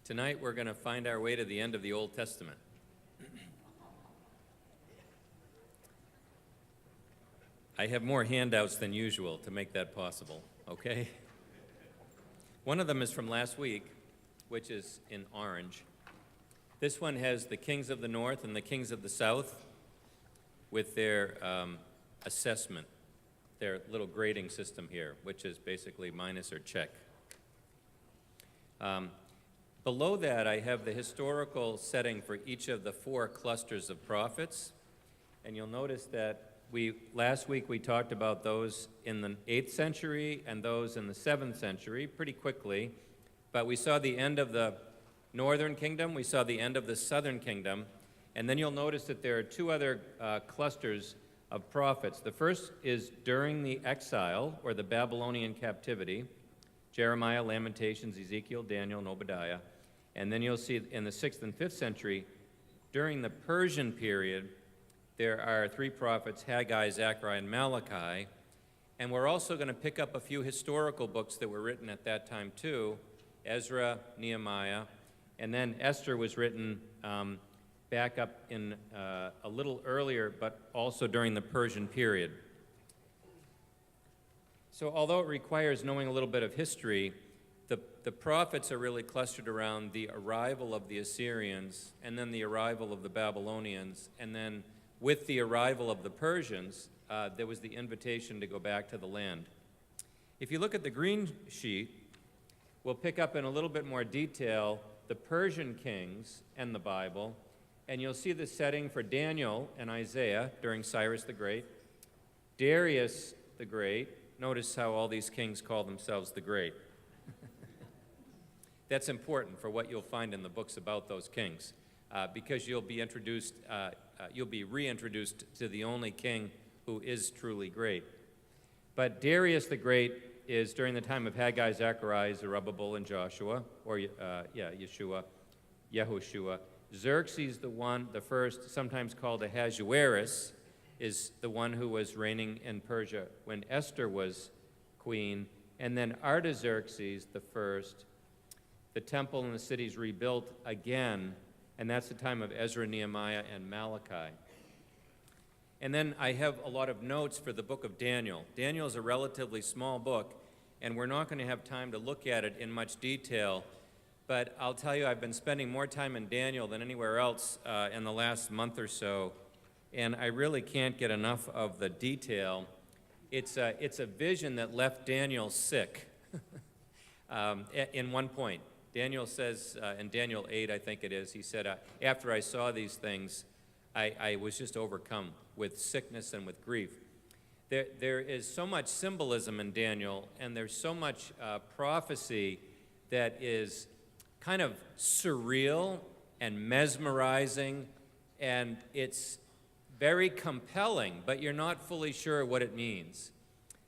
Tonight we're going to find our way to the end of the Old Testament. I have more handouts than usual to make that possible, okay? One of them is from last week, which is in orange. This one has the kings of the north and the kings of the south with their assessment, their little grading system here, which is basically minus or check. Below that, I have the historical setting for each of the four clusters of prophets. And you'll notice that last week we talked about those in the 8th century and those in the 7th century pretty quickly. But we saw the end of the northern kingdom, we saw the end of the southern kingdom. And then you'll notice that there are two other clusters of prophets. The first is during the exile, or the Babylonian captivity. Jeremiah, Lamentations, Ezekiel, Daniel, and Obadiah. And then you'll see in the 6th and 5th century, during the Persian period, there are three prophets, Haggai, Zechariah, and Malachi. And we're also going to pick up a few historical books that were written at that time too, Ezra, Nehemiah, and then Esther was written back up in a little earlier, but also during the Persian period. So although it requires knowing a little bit of history, the prophets are really clustered around the arrival of the Assyrians and then the arrival of the Babylonians. And then with the arrival of the Persians, there was the invitation to go back to the land. If you look at the green sheet, we'll pick up in a little bit more detail the Persian kings and the Bible. And you'll see the setting for Daniel and Isaiah during Cyrus the Great, Darius the Great. Notice how all these kings call themselves the Great. That's important for what you'll find in the books about those kings, because you'll be reintroduced to the only king who is truly great. But Darius the Great is during the time of Haggai, Zechariah, Zerubbabel, and Joshua, or Yehoshua. Xerxes the first, sometimes called Ahasuerus, is the one who was reigning in Persia when Esther was queen. And then Artaxerxes the first, the temple and the cities rebuilt again, and that's the time of Ezra, Nehemiah, and Malachi. And then I have a lot of notes for the book of Daniel. Daniel is a relatively small book, and we're not going to have time to look at it in much detail, but I'll tell you, I've been spending more time in Daniel than anywhere else in the last month or so, and I really can't get enough of the detail. It's a vision that left Daniel sick in one point. Daniel says, in Daniel 8, I think it is, he said, after I saw these things, I was just overcome with sickness and with grief. There is so much symbolism in Daniel, and there's so much prophecy that is kind of surreal and mesmerizing, and it's very compelling, but you're not fully sure what it means.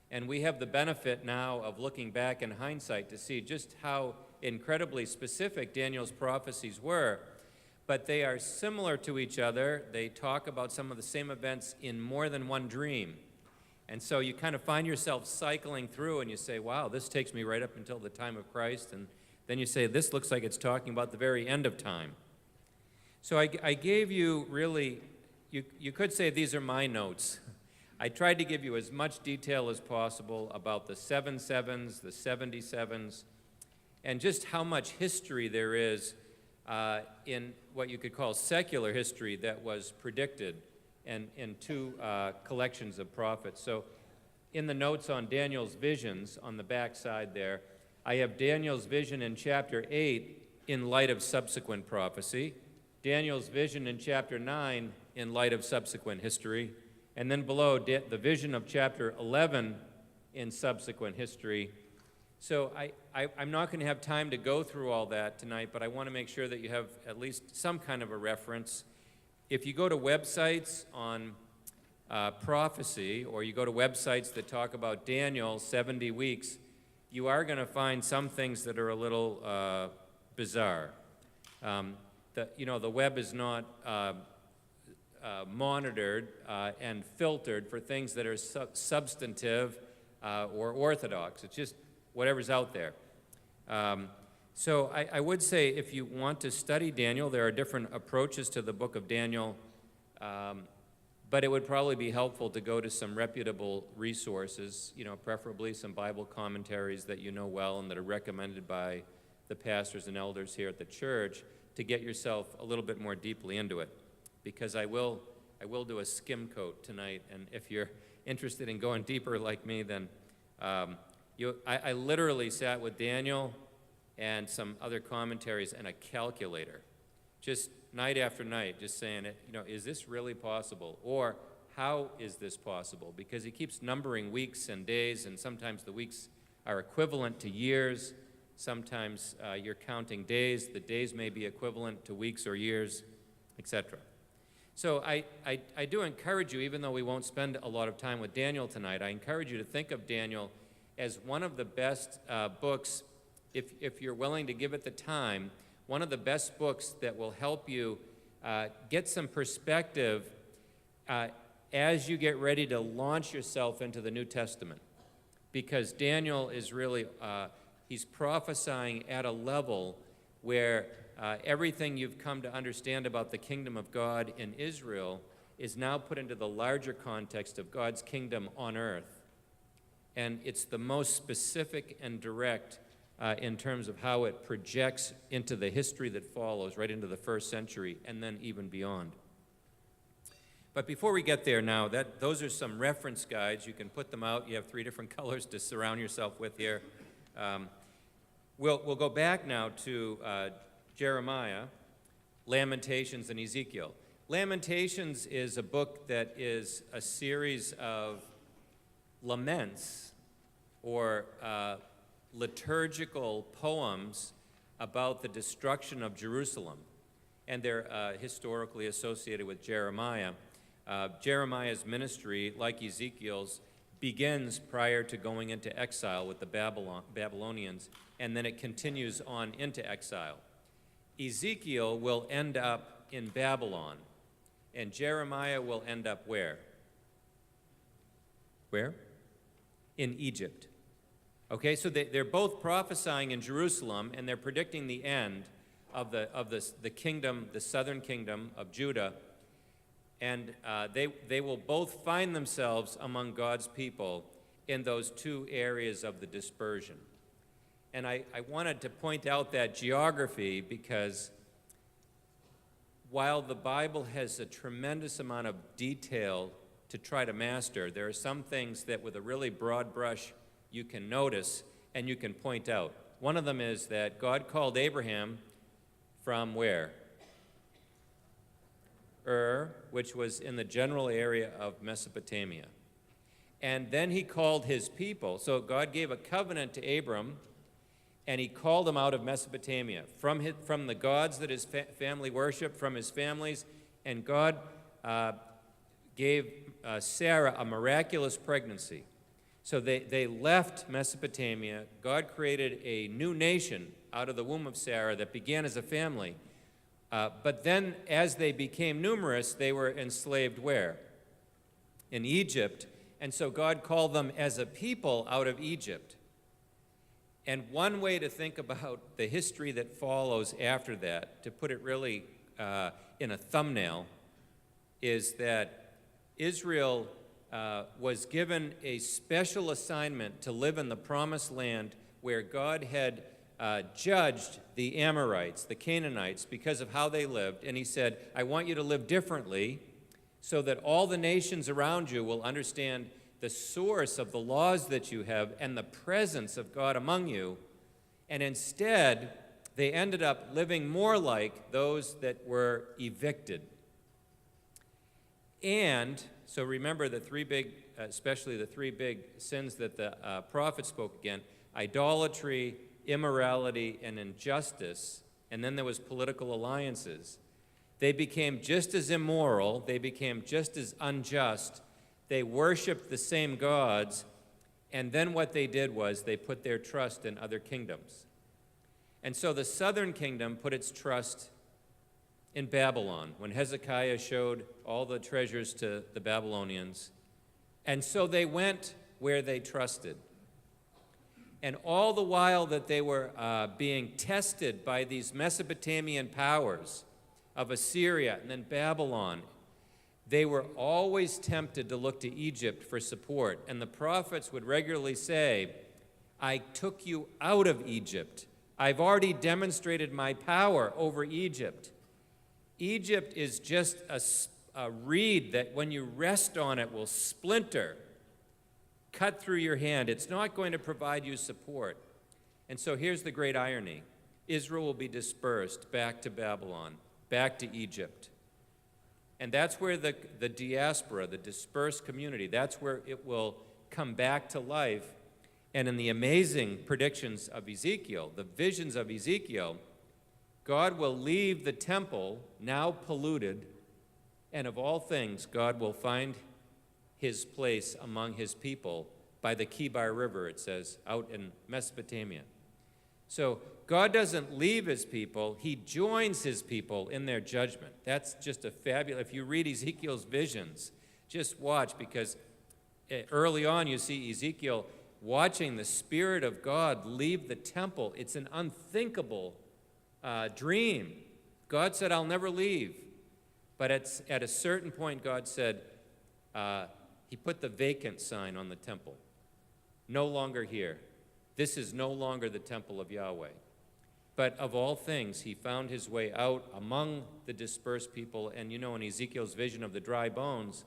And we have the benefit now of looking back in hindsight to see just how incredibly specific Daniel's prophecies were, but they are similar to each other. They talk about some of the same events in more than one dream. And so you kind of find yourself cycling through and you say, wow, this takes me right up until the time of Christ. And then you say, this looks like it's talking about the very end of time. So I gave you really, you could say these are my notes. I tried to give you as much detail as possible about the 7 sevens, the 77s, and just how much history there is in what you could call secular history that was predicted in two collections of prophets. So in the notes on Daniel's visions on the back side there, I have Daniel's vision in chapter 8 in light of subsequent prophecy, Daniel's vision in chapter 9 in light of subsequent history, and then below the vision of chapter 11 in subsequent history. So I'm not going to have time to go through all that tonight, but I want to make sure that you have at least some kind of a reference. If you go to websites on prophecy, or you go to websites that talk about Daniel, 70 weeks, you are going to find some things that are a little bizarre. The web is not monitored and filtered for things that are substantive or orthodox. It's just whatever's out there. So I would say if you want to study Daniel, there are different approaches to the book of Daniel, but it would probably be helpful to go to some reputable resources, preferably some Bible commentaries that you know well and that are recommended by the pastors and elders here at the church to get yourself a little bit more deeply into it. Because I will do a skim coat tonight, and if you're interested in going deeper like me, then I literally sat with Daniel and some other commentaries and a calculator, just night after night, just saying, is this really possible? Or how is this possible? Because he keeps numbering weeks and days, and sometimes the weeks are equivalent to years. Sometimes you're counting days. The days may be equivalent to weeks or years, etc. So I do encourage you, even though we won't spend a lot of time with Daniel tonight, I encourage you to think of Daniel as one of the best books, if you're willing to give it the time, one of the best books that will help you get some perspective as you get ready to launch yourself into the New Testament. Because Daniel is really, he's prophesying at a level where everything you've come to understand about the kingdom of God in Israel is now put into the larger context of God's kingdom on earth. And it's the most specific and direct in terms of how it projects into the history that follows, right into the first century, and then even beyond. But before we get there now, those are some reference guides. You can put them out. You have 3 different colors to surround yourself with here. We'll go back now to Jeremiah, Lamentations, and Ezekiel. Lamentations is a book that is a series of laments or liturgical poems about the destruction of Jerusalem, and they're historically associated with Jeremiah. Jeremiah's ministry, like Ezekiel's, begins prior to going into exile with the Babylonians, and then it continues on into exile. Ezekiel will end up in Babylon, and Jeremiah will end up where? Where? In Egypt. Okay, so they're both prophesying in Jerusalem, and they're predicting the end of the kingdom, the southern kingdom of Judah, and they will both find themselves among God's people in those 2 areas of the dispersion. And I wanted to point out that geography because while the Bible has a tremendous amount of detail to try to master, there are some things that with a really broad brush you can notice and you can point out. One of them is that God called Abraham from where? Which was in the general area of Mesopotamia. And then he called his people. So God gave a covenant to Abram, and he called him out of Mesopotamia, from the gods that his family worshiped, from his families, and God gave Sarah a miraculous pregnancy. So they left Mesopotamia. God created a new nation out of the womb of Sarah that began as a family. But then as they became numerous, they were enslaved where? In Egypt. And so God called them as a people out of Egypt. And one way to think about the history that follows after that, to put it really in a thumbnail, is that Israel was given a special assignment to live in the promised land where God had judged the Amorites, the Canaanites, because of how they lived. And he said, I want you to live differently so that all the nations around you will understand the source of the laws that you have and the presence of God among you. And instead, they ended up living more like those that were evicted. And so remember the 3 big, especially the 3 big sins that the prophet spoke again: idolatry, immorality, and injustice. And then there was political alliances. They became just as immoral. They became just as unjust. They worshiped the same gods. And then what they did was they put their trust in other kingdoms. And so the southern kingdom put its trust in Babylon when Hezekiah showed all the treasures to the Babylonians. And so they went where they trusted. And all the while that they were being tested by these Mesopotamian powers of Assyria and then Babylon, they were always tempted to look to Egypt for support. And the prophets would regularly say, I took you out of Egypt. I've already demonstrated my power over Egypt. Egypt is just a reed that when you rest on it will splinter, cut through your hand. It's not going to provide you support. And so here's the great irony. Israel will be dispersed back to Babylon, back to Egypt. And that's where the diaspora, the dispersed community, that's where it will come back to life. And in the amazing predictions of Ezekiel, the visions of Ezekiel, God will leave the temple, now polluted, and of all things, God will find his place among his people by the Kibar River, it says, out in Mesopotamia. So God doesn't leave his people, he joins his people in their judgment. That's just a fabulous, if you read Ezekiel's visions, just watch, because early on you see Ezekiel watching the Spirit of God leave the temple. It's an unthinkable dream. God said, I'll never leave. But at a certain point, God said, he put the vacant sign on the temple. No longer here. This is no longer the temple of Yahweh. But of all things, he found his way out among the dispersed people. And you know, in Ezekiel's vision of the dry bones,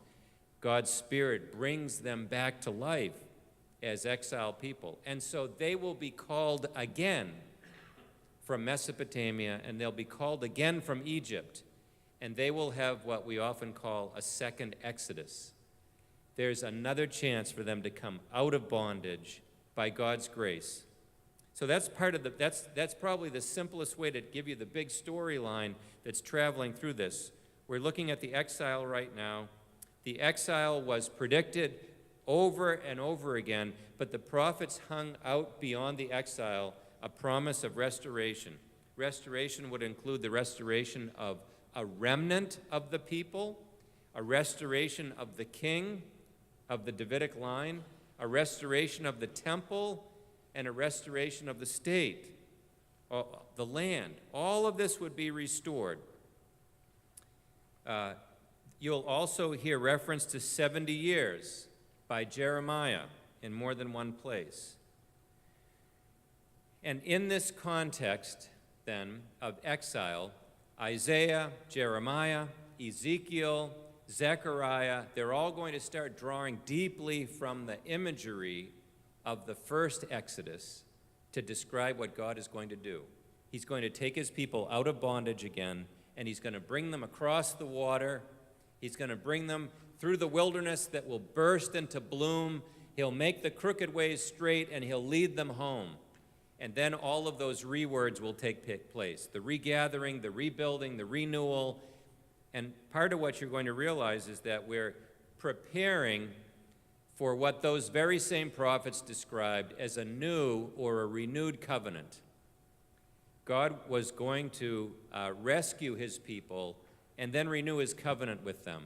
God's Spirit brings them back to life as exiled people. And so they will be called again from Mesopotamia, and they'll be called again from Egypt. And they will have what we often call a second Exodus. There's another chance for them to come out of bondage by God's grace. So that's part of that's probably the simplest way to give you the big storyline that's traveling through this. We're looking at the exile right now. The exile was predicted over and over again, but the prophets hung out beyond the exile a promise of restoration. Restoration would include the restoration of a remnant of the people, a restoration of the king of the Davidic line, a restoration of the temple, and a restoration of the state, the land. All of this would be restored. You'll also hear reference to 70 years by Jeremiah in more than one place. And in this context, then, of exile, Isaiah, Jeremiah, Ezekiel, Zechariah, they're all going to start drawing deeply from the imagery of the first Exodus to describe what God is going to do. He's going to take his people out of bondage again, and he's going to bring them across the water. He's going to bring them through the wilderness that will burst into bloom. He'll make the crooked ways straight, and he'll lead them home. And then all of those rewords will take place. The regathering, the rebuilding, the renewal. And part of what you're going to realize is that we're preparing for what those very same prophets described as a new or a renewed covenant. God was going to rescue his people and then renew his covenant with them.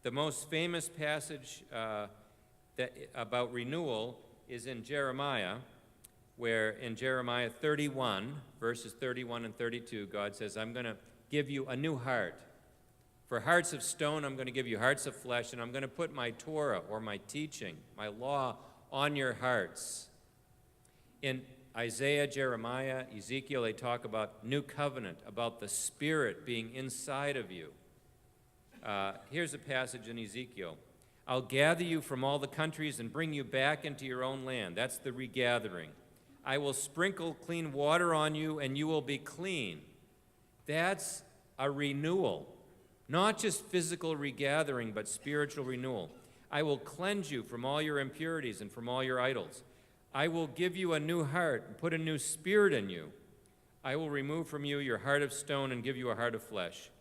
The most famous passage about renewal is in Jeremiah, where in Jeremiah 31, verses 31 and 32, God says, I'm going to give you a new heart. For hearts of stone, I'm going to give you hearts of flesh, and I'm going to put my Torah, or my teaching, my law, on your hearts. In Isaiah, Jeremiah, Ezekiel, they talk about new covenant, about the Spirit being inside of you. Here's a passage in Ezekiel. I'll gather you from all the countries and bring you back into your own land. That's the regathering. I will sprinkle clean water on you, and you will be clean. That's a renewal. Not just physical regathering, but spiritual renewal. I will cleanse you from all your impurities and from all your idols. I will give you a new heart and put a new spirit in you. I will remove from you your heart of stone and give you a heart of flesh.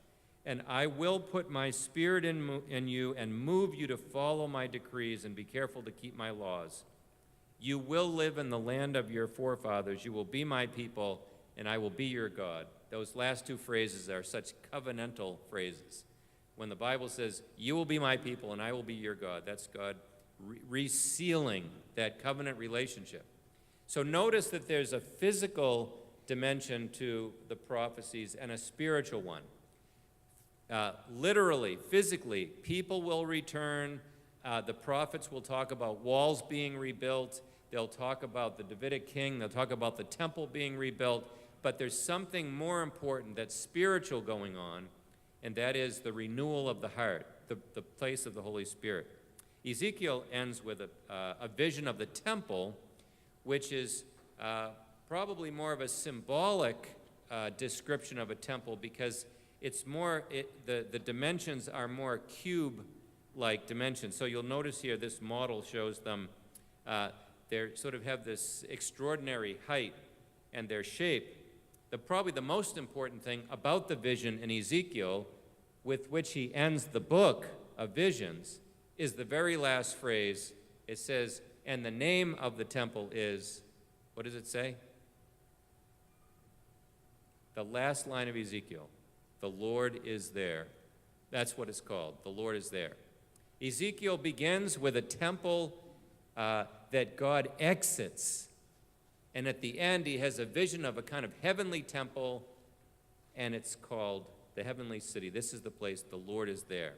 And I will put my spirit in you and move you to follow my decrees and be careful to keep my laws. You will live in the land of your forefathers. You will be my people, and I will be your God. Those last two phrases are such covenantal phrases. When the Bible says, you will be my people and I will be your God, that's God resealing that covenant relationship. So notice that there's a physical dimension to the prophecies and a spiritual one. Literally, physically, people will return. The prophets will talk about walls being rebuilt. They'll talk about the Davidic king. They'll talk about the temple being rebuilt. But there's something more important that's spiritual going on, and that is the renewal of the heart, the place of the Holy Spirit. Ezekiel ends with a vision of the temple, which is probably more of a symbolic description of a temple, because it's more, the dimensions are more cube-like dimensions. So you'll notice here this model shows them, they sort of have this extraordinary height and their shape. Probably the most important thing about the vision in Ezekiel, with which he ends the book of visions, is the very last phrase. It says, and the name of the temple is, what does it say? The last line of Ezekiel, the Lord is there. That's what it's called, the Lord is there. Ezekiel begins with a temple that God exits. And at the end, he has a vision of a kind of heavenly temple, and it's called the heavenly city. This is the place, the Lord is there.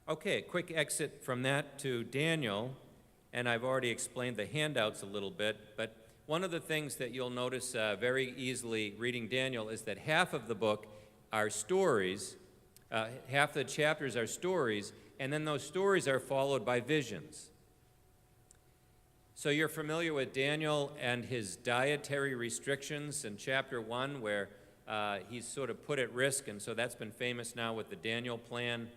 Okay, quick exit from that to Daniel, and I've already explained the handouts a little bit, but one of the things that you'll notice very easily reading Daniel is that half of the book are stories, half the chapters are stories, and then those stories are followed by visions. So you're familiar with Daniel and his dietary restrictions in chapter 1, where he's sort of put at risk, and so that's been famous now with the Daniel plan.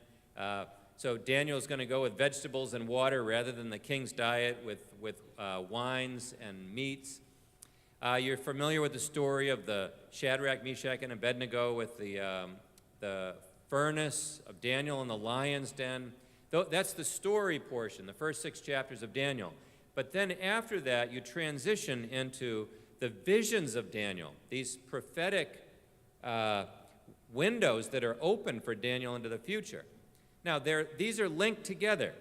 So Daniel's going to go with vegetables and water rather than the king's diet with wines and meats. You're familiar with the story of the Shadrach, Meshach, and Abednego with the furnace of Daniel in the lion's den. That's the story portion, the first 6 chapters of Daniel. But then after that, you transition into the visions of Daniel, these prophetic windows that are open for Daniel into the future. Now, these are linked together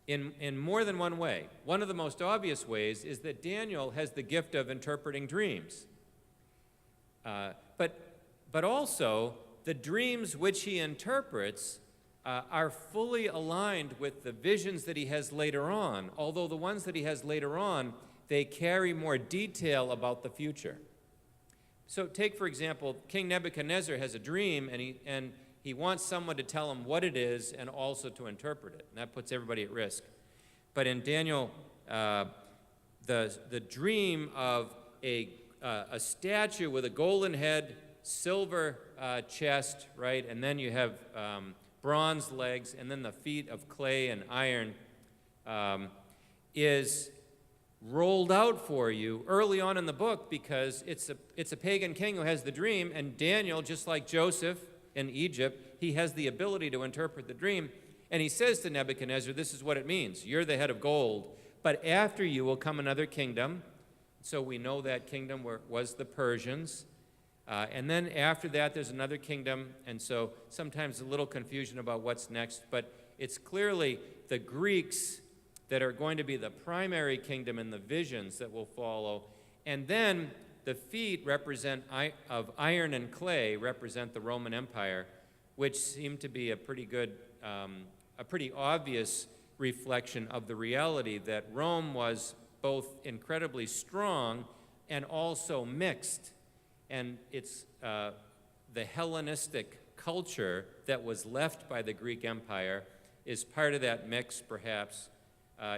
in more than one way. One of the most obvious ways is that Daniel has the gift of interpreting dreams. But also, the dreams which he interprets are fully aligned with the visions that he has later on, although the ones that he has later on, they carry more detail about the future. So take, for example, King Nebuchadnezzar has a dream, and he wants someone to tell him what it is and also to interpret it, and that puts everybody at risk. But in Daniel, the dream of a statue with a golden head, silver chest, right, and then you have bronze legs, and then the feet of clay and iron, is rolled out for you early on in the book, because it's a pagan king who has the dream, and Daniel, just like Joseph in Egypt, he has the ability to interpret the dream, and he says to Nebuchadnezzar, this is what it means. You're the head of gold, but after you will come another kingdom. So we know that kingdom was the Persians. And then after that, there's another kingdom, and so sometimes a little confusion about what's next, but it's clearly the Greeks that are going to be the primary kingdom in the visions that will follow. And then the feet of iron and clay represent the Roman Empire, which seemed to be a pretty obvious reflection of the reality that Rome was both incredibly strong and also mixed. And it's the Hellenistic culture that was left by the Greek Empire is part of that mix, perhaps,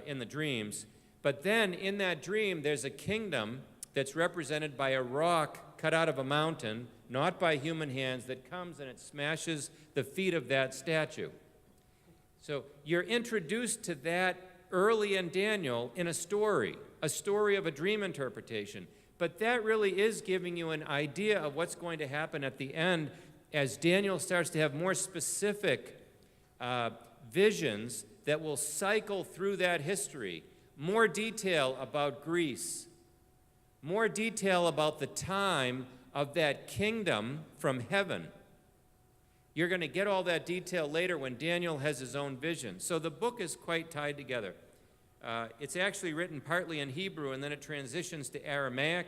in the dreams. But then in that dream, there's a kingdom that's represented by a rock cut out of a mountain, not by human hands, that comes and it smashes the feet of that statue. So you're introduced to that early in Daniel in a story of a dream interpretation. But that really is giving you an idea of what's going to happen at the end as Daniel starts to have more specific visions that will cycle through that history. More detail about Greece, more detail about the time of that kingdom from heaven. You're going to get all that detail later when Daniel has his own vision. So the book is quite tied together. It's actually written partly in Hebrew, and then it transitions to Aramaic.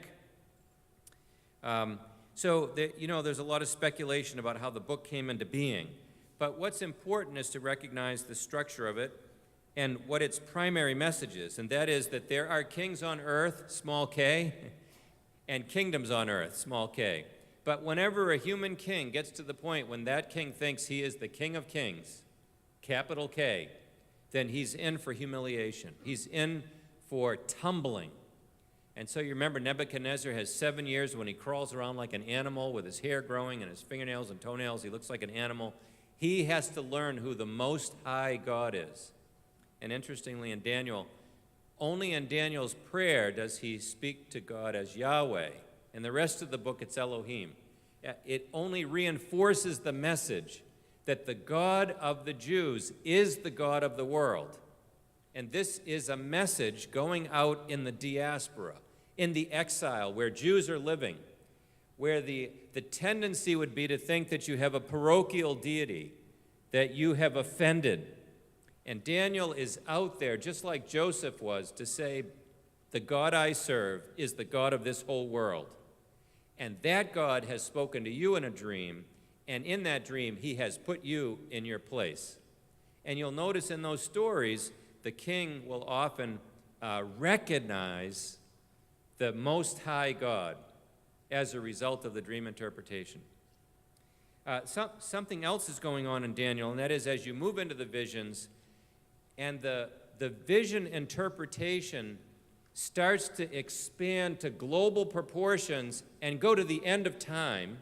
There's a lot of speculation about how the book came into being. But what's important is to recognize the structure of it and what its primary message is, and that is that there are kings on earth, small k, and kingdoms on earth, small k. But whenever a human king gets to the point when that king thinks he is the King of Kings, capital K, then he's in for humiliation. He's in for tumbling. And so you remember Nebuchadnezzar has 7 years when he crawls around like an animal with his hair growing and his fingernails and toenails. He looks like an animal. He has to learn who the Most High God is. And interestingly, only in Daniel's prayer does he speak to God as Yahweh. In the rest of the book, it's Elohim. It only reinforces the message that the God of the Jews is the God of the world. And this is a message going out in the diaspora, in the exile, where Jews are living, where the tendency would be to think that you have a parochial deity, that you have offended. And Daniel is out there, just like Joseph was, to say, the God I serve is the God of this whole world. And that God has spoken to you in a dream, and in that dream, he has put you in your place. And you'll notice in those stories, the king will often recognize the Most High God as a result of the dream interpretation. Something else is going on in Daniel, and that is as you move into the visions, and the vision interpretation starts to expand to global proportions and go to the end of time,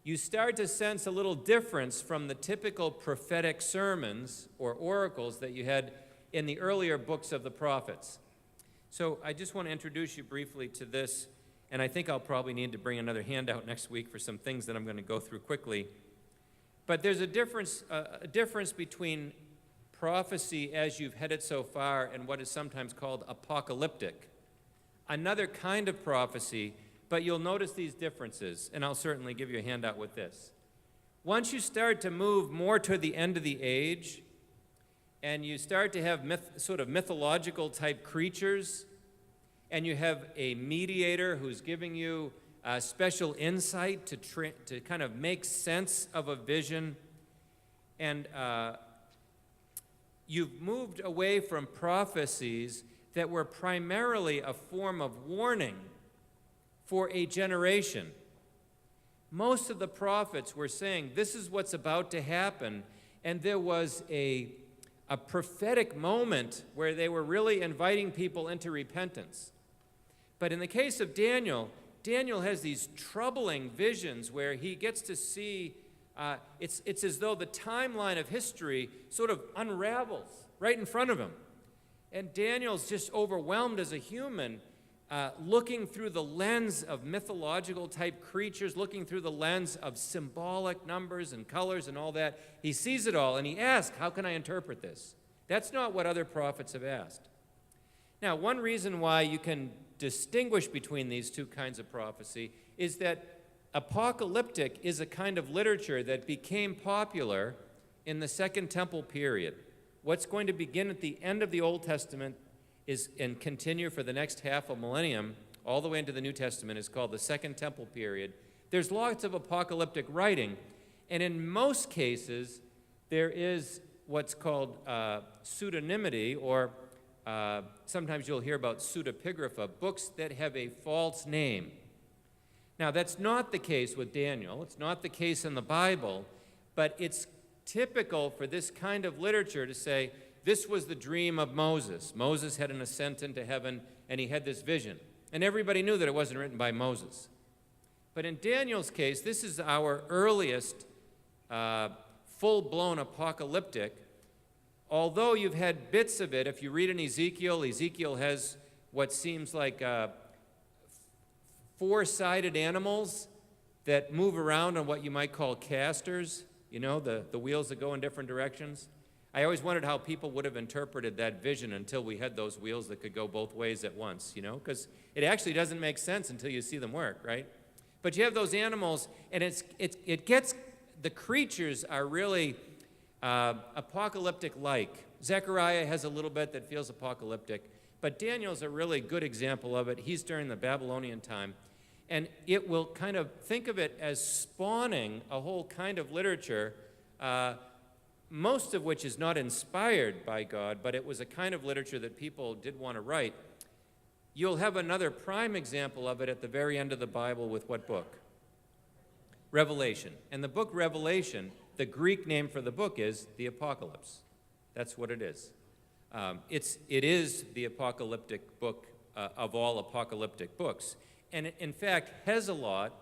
you start to sense a little difference from the typical prophetic sermons or oracles that you had in the earlier books of the prophets. So I just want to introduce you briefly to this, and I think I'll probably need to bring another handout next week for some things that I'm going to go through quickly. But there's a difference between prophecy as you've headed so far and what is sometimes called apocalyptic. Another kind of prophecy, but you'll notice these differences, and I'll certainly give you a handout with this. Once you start to move more toward the end of the age, and you start to have sort of mythological type creatures, and you have a mediator who's giving you special insight to kind of make sense of a vision, and you've moved away from prophecies that were primarily a form of warning for a generation. Most of the prophets were saying, this is what's about to happen, and there was a prophetic moment where they were really inviting people into repentance. But in the case of Daniel, Daniel has these troubling visions where he gets to see, it's as though the timeline of history sort of unravels right in front of him. And Daniel's just overwhelmed as a human, looking through the lens of mythological type creatures, looking through the lens of symbolic numbers and colors and all that. He sees it all and he asks, how can I interpret this? That's not what other prophets have asked. Now, one reason why you can distinguish between these two kinds of prophecy is that apocalyptic is a kind of literature that became popular in the Second Temple period. What's going to begin at the end of the Old Testament and continue for the next half a millennium, all the way into the New Testament, is called the Second Temple period. There's lots of apocalyptic writing, and in most cases, there is what's called pseudonymity, or sometimes you'll hear about pseudepigrapha, books that have a false name. Now, that's not the case with Daniel. It's not the case in the Bible, but it's typical for this kind of literature to say, this was the dream of Moses. Moses had an ascent into heaven, and he had this vision. And everybody knew that it wasn't written by Moses. But in Daniel's case, this is our earliest full-blown apocalyptic. Although you've had bits of it, if you read in Ezekiel, Ezekiel has what seems like four-sided animals that move around on what you might call casters, you know, the wheels that go in different directions. I always wondered how people would have interpreted that vision until we had those wheels that could go both ways at once, you know, because it actually doesn't make sense until you see them work, right? But you have those animals, and the creatures are really apocalyptic-like, Zechariah has a little bit that feels apocalyptic, but Daniel's a really good example of it. He's during the Babylonian time, and it will kind of think of it as spawning a whole kind of literature, most of which is not inspired by God, but it was a kind of literature that people did want to write. You'll have another prime example of it at the very end of the Bible with what book? Revelation. And the book Revelation, the Greek name for the book is the Apocalypse. That's what it is. It is the apocalyptic book of all apocalyptic books. And in fact, has a lot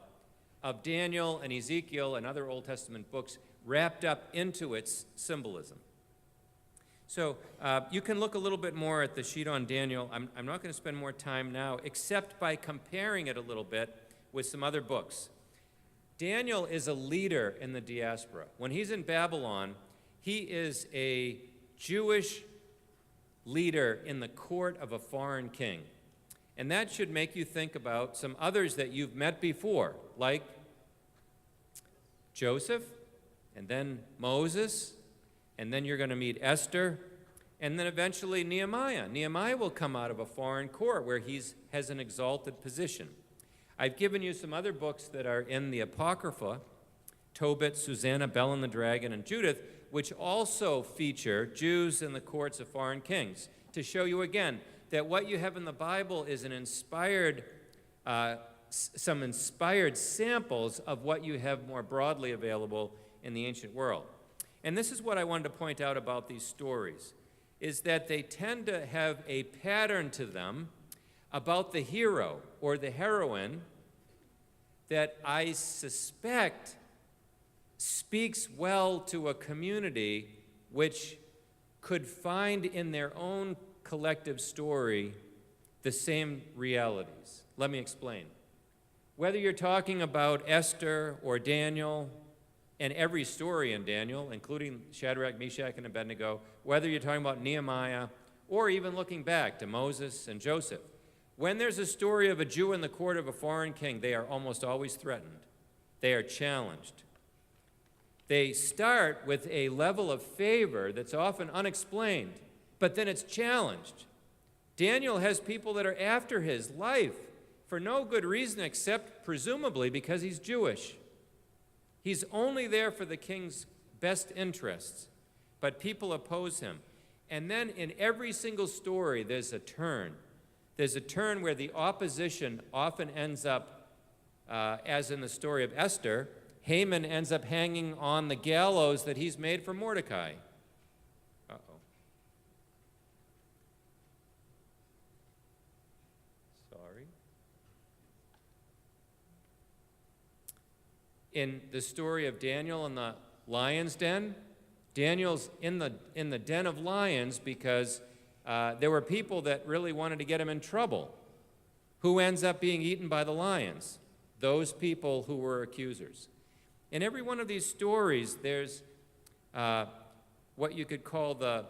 of Daniel and Ezekiel and other Old Testament books wrapped up into its symbolism. So you can look a little bit more at the sheet on Daniel. I'm not going to spend more time now, except by comparing it a little bit with some other books. Daniel is a leader in the diaspora. When he's in Babylon, he is a Jewish leader in the court of a foreign king. And that should make you think about some others that you've met before, like Joseph, and then Moses, and then you're going to meet Esther, and then eventually Nehemiah. Nehemiah will come out of a foreign court where he has an exalted position. I've given you some other books that are in the Apocrypha, Tobit, Susanna, Bel and the Dragon, and Judith, which also feature Jews in the courts of foreign kings, to show you again that what you have in the Bible is some inspired samples of what you have more broadly available in the ancient world. And this is what I wanted to point out about these stories, is that they tend to have a pattern to them about the hero or the heroine that I suspect speaks well to a community which could find in their own collective story the same realities. Let me explain. Whether you're talking about Esther or Daniel, and every story in Daniel, including Shadrach, Meshach, and Abednego, whether you're talking about Nehemiah, or even looking back to Moses and Joseph, when there's a story of a Jew in the court of a foreign king, they are almost always threatened. They are challenged. They start with a level of favor that's often unexplained, but then it's challenged. Daniel has people that are after his life for no good reason except presumably because he's Jewish. He's only there for the king's best interests, but people oppose him. And then in every single story, there's a turn. There's a turn where the opposition often ends up, as in the story of Esther, Haman ends up hanging on the gallows that he's made for Mordecai. Uh-oh. Sorry. In the story of Daniel in the lion's den, Daniel's in the den of lions because there were people that really wanted to get him in trouble. Who ends up being eaten by the lions? Those people who were accusers. In every one of these stories, there's what you could call the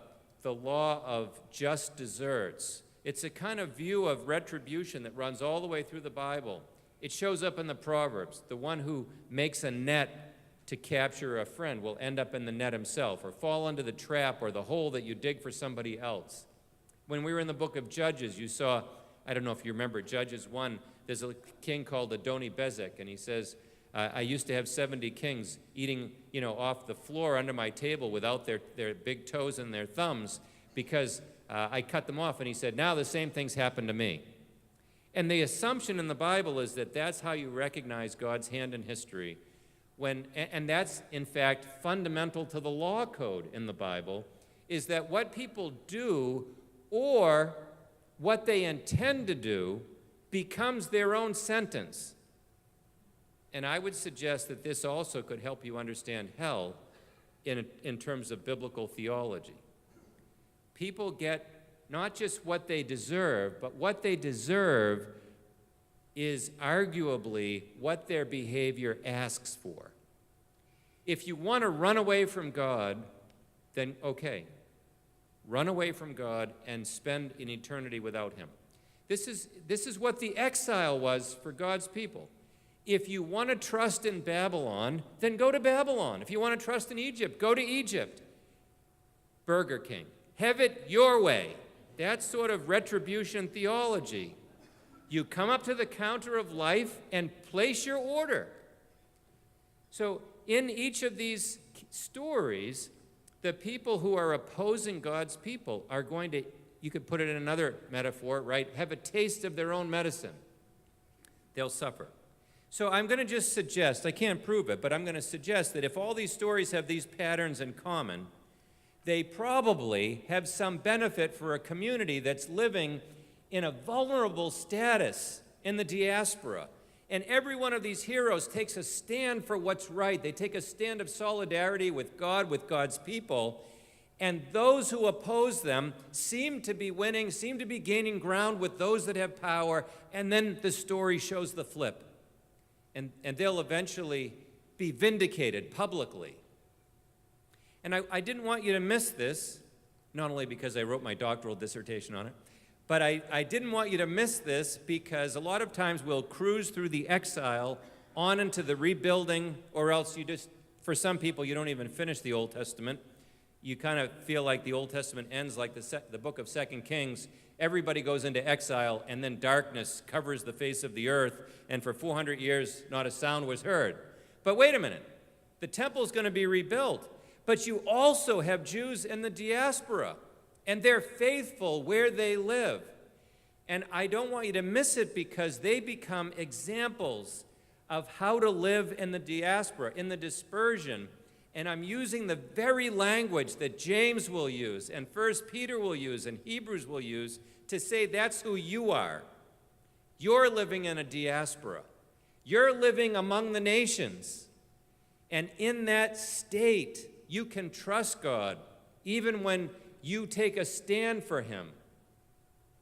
law of just deserts. It's a kind of view of retribution that runs all the way through the Bible. It shows up in the Proverbs. The one who makes a net to capture a friend will end up in the net himself, or fall into the trap or the hole that you dig for somebody else. When we were in the book of Judges, you saw, I don't know if you remember, Judges 1, there's a king called Adoni-Bezek, and he says, I used to have 70 kings eating, off the floor under my table without their big toes and their thumbs because I cut them off. And he said, now the same things happen to me. And the assumption in the Bible is that that's how you recognize God's hand in history. And that's, in fact, fundamental to the law code in the Bible, is that what people do or what they intend to do becomes their own sentence. And I would suggest that this also could help you understand hell in terms of biblical theology. People get not just what they deserve, but what they deserve is arguably what their behavior asks for. If you want to run away from God, then okay. Run away from God and spend an eternity without him. This is what the exile was for God's people. If you want to trust in Babylon, then go to Babylon. If you want to trust in Egypt, go to Egypt. Burger King. have it your way. That's sort of retribution theology. You come up to the counter of life and place your order. So in each of these stories, the people who are opposing God's people are going to, you could put it in another metaphor, right, have a taste of their own medicine. They'll suffer. So I'm going to just suggest, I can't prove it, but I'm going to suggest that if all these stories have these patterns in common, they probably have some benefit for a community that's living in a vulnerable status in the diaspora. And every one of these heroes takes a stand for what's right. They take a stand of solidarity with God, with God's people. And those who oppose them seem to be winning, seem to be gaining ground with those that have power. And then the story shows the flip. And they'll eventually be vindicated publicly. And I didn't want you to miss this, not only because I wrote my doctoral dissertation on it, but I didn't want you to miss this because a lot of times we'll cruise through the exile on into the rebuilding, or else you just, for some people, you don't even finish the Old Testament. You kind of feel like the Old Testament ends like the book of 2 Kings. Everybody goes into exile, and then darkness covers the face of the earth, and for 400 years, not a sound was heard. But wait a minute. The temple's going to be rebuilt, but you also have Jews in the diaspora, and they're faithful where they live. And I don't want you to miss it because they become examples of how to live in the diaspora, in the dispersion. And I'm using the very language that James will use, and 1 Peter will use, and Hebrews will use to say that's who you are. You're living in a diaspora. You're living among the nations. And in that state, you can trust God, even when you take a stand for Him,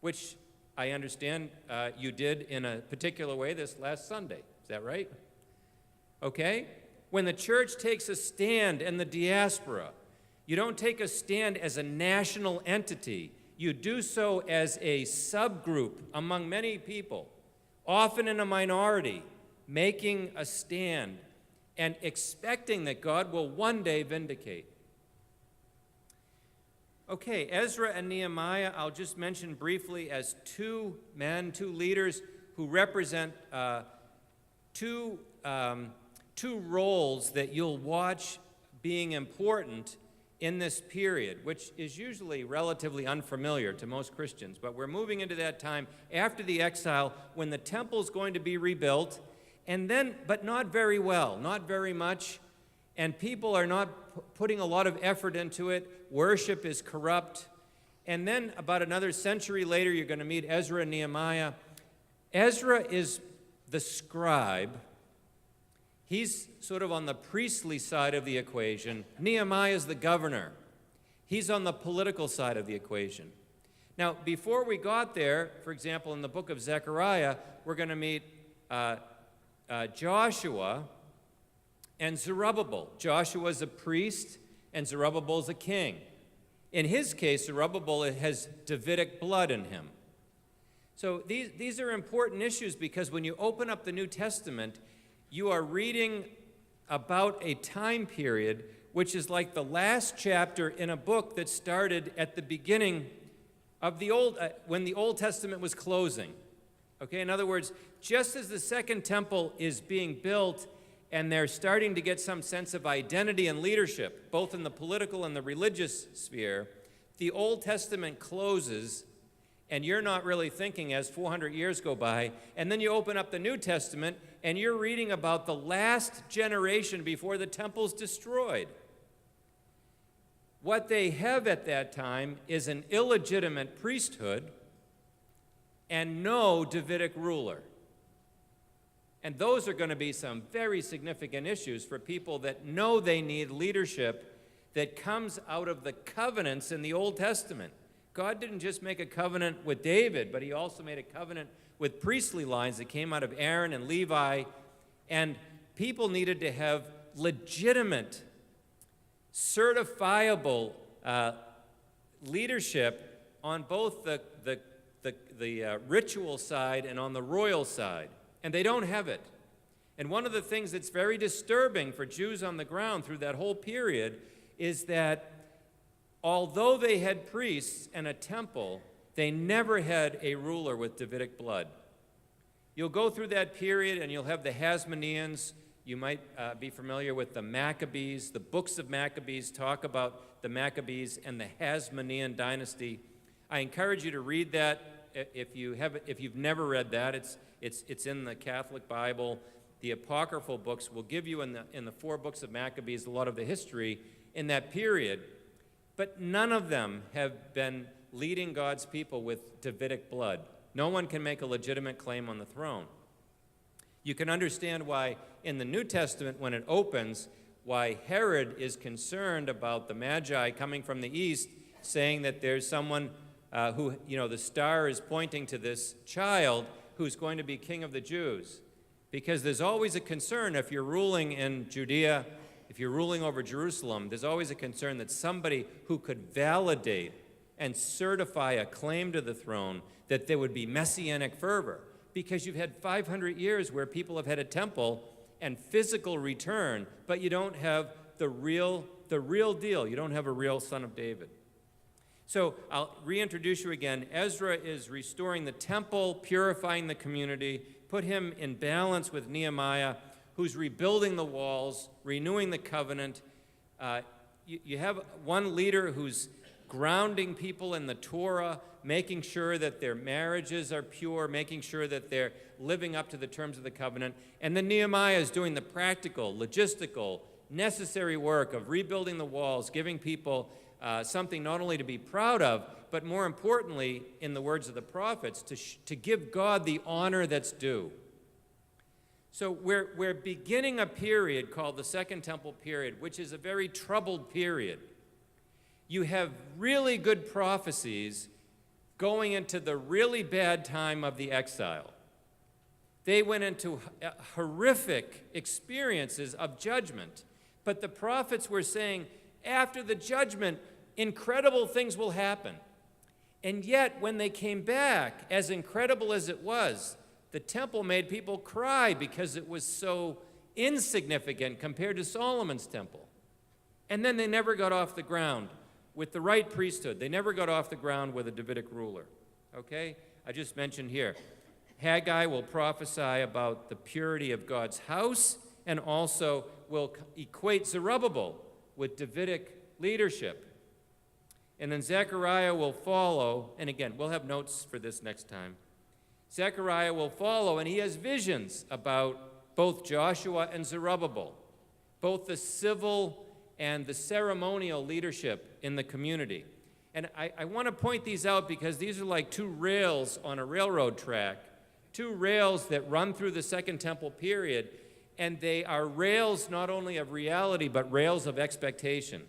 which I understand you did in a particular way this last Sunday. Is that right? Okay? When the church takes a stand in the diaspora, you don't take a stand as a national entity. You do so as a subgroup among many people, often in a minority, making a stand and expecting that God will one day vindicate. Okay, Ezra and Nehemiah, I'll just mention briefly as two men, two leaders who represent two roles that you'll watch being important in this period, which is usually relatively unfamiliar to most Christians. But we're moving into that time after the exile when the temple's going to be rebuilt, and then, but not very well, not very much, and people are not putting a lot of effort into it. Worship is corrupt. And then about another century later, you're going to meet Ezra and Nehemiah. Ezra is the scribe. He's sort of on the priestly side of the equation. Nehemiah is the governor. He's on the political side of the equation. Now, before we got there, for example, in the book of Zechariah, we're going to meet Joshua and Zerubbabel. Joshua is a priest, and Zerubbabel is a king. In his case, Zerubbabel has Davidic blood in him. So these are important issues because when you open up the New Testament, you are reading about a time period which is like the last chapter in a book that started at the beginning of when the Old Testament was closing. Okay, in other words, just as the Second Temple is being built and they're starting to get some sense of identity and leadership, both in the political and the religious sphere, the Old Testament closes, and you're not really thinking as 400 years go by, and then you open up the New Testament, and you're reading about the last generation before the temple's destroyed. What they have at that time is an illegitimate priesthood and no Davidic ruler. And those are going to be some very significant issues for people that know they need leadership that comes out of the covenants in the Old Testament. God didn't just make a covenant with David, but He also made a covenant with priestly lines that came out of Aaron and Levi, and people needed to have legitimate, certifiable leadership on both the ritual side and on the royal side. And they don't have it. And one of the things that's very disturbing for Jews on the ground through that whole period is that Although they had priests and a temple, they never had a ruler with Davidic blood. You'll go through that period and you'll have the Hasmoneans. You might be familiar with the Maccabees. The books of Maccabees talk about the Maccabees and the Hasmonean dynasty. I encourage you to read that if you've never read that. It's in the Catholic Bible. The apocryphal books will give you in the 4 books of Maccabees a lot of the history in that period. But none of them have been leading God's people with Davidic blood. No one can make a legitimate claim on the throne. You can understand why in the New Testament, when it opens, why Herod is concerned about the Magi coming from the east, saying that there's someone who, the star is pointing to this child who's going to be king of the Jews. Because there's always a concern if you're ruling in Judea, if you're ruling over Jerusalem, there's always a concern that somebody who could validate and certify a claim to the throne, that there would be messianic fervor. Because you've had 500 years where people have had a temple and physical return, but you don't have the real deal. You don't have a real son of David. So I'll reintroduce you again. Ezra is restoring the temple, purifying the community, put him in balance with Nehemiah, who's rebuilding the walls, renewing the covenant. You have one leader who's grounding people in the Torah, making sure that their marriages are pure, making sure that they're living up to the terms of the covenant. And then Nehemiah is doing the practical, logistical, necessary work of rebuilding the walls, giving people something not only to be proud of, but more importantly, in the words of the prophets, to give God the honor that's due. So we're beginning a period called the Second Temple period, which is a very troubled period. You have really good prophecies going into the really bad time of the exile. They went into horrific experiences of judgment, but the prophets were saying, after the judgment, incredible things will happen. And yet, when they came back, as incredible as it was, the temple made people cry because it was so insignificant compared to Solomon's temple. And then they never got off the ground with the right priesthood. They never got off the ground with a Davidic ruler. Okay? I just mentioned here, Haggai will prophesy about the purity of God's house and also will equate Zerubbabel with Davidic leadership. And then Zechariah will follow, and again, we'll have notes for this next time. Zechariah will follow, and he has visions about both Joshua and Zerubbabel, both the civil and the ceremonial leadership in the community. And I want to point these out because these are like 2 rails on a railroad track, 2 rails that run through the Second Temple period, and they are rails not only of reality, but rails of expectation.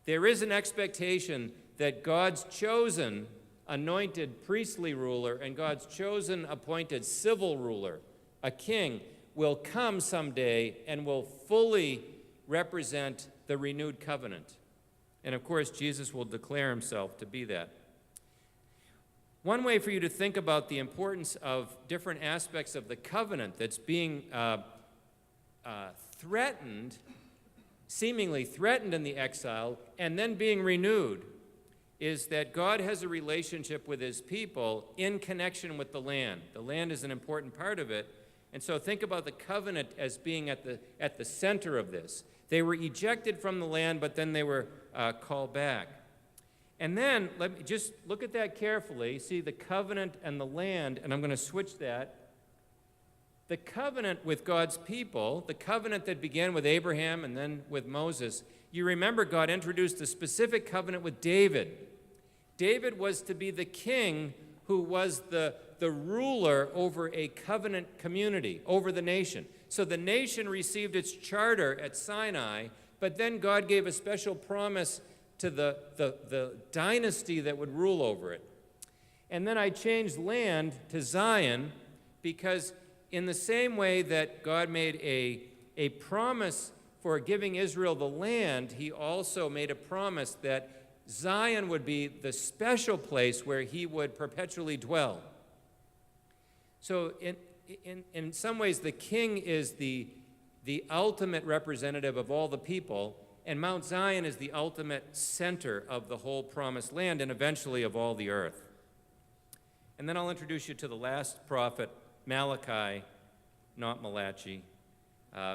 There is an expectation that God's chosen anointed priestly ruler and God's chosen appointed civil ruler, a king, will come someday and will fully represent the renewed covenant. And of course, Jesus will declare himself to be that. One way for you to think about the importance of different aspects of the covenant that's being threatened, seemingly threatened in the exile, and then being renewed, is that God has a relationship with his people in connection with the land. The land is an important part of it. And so think about the covenant as being at the center of this. They were ejected from the land, but then they were called back. And then, let me just look at that carefully. See the covenant and the land, and I'm going to switch that. The covenant with God's people, the covenant that began with Abraham and then with Moses, you remember God introduced a specific covenant with David. David was to be the king who was the ruler over a covenant community, over the nation. So the nation received its charter at Sinai, but then God gave a special promise to the dynasty that would rule over it. And then I changed land to Zion because in the same way that God made a promise for giving Israel the land, he also made a promise that Zion would be the special place where he would perpetually dwell. So in some ways, the king is the ultimate representative of all the people, And Mount Zion is the ultimate center of the whole promised land and eventually of all the earth. And then I'll introduce you to the last prophet, Malachi, not Malachi.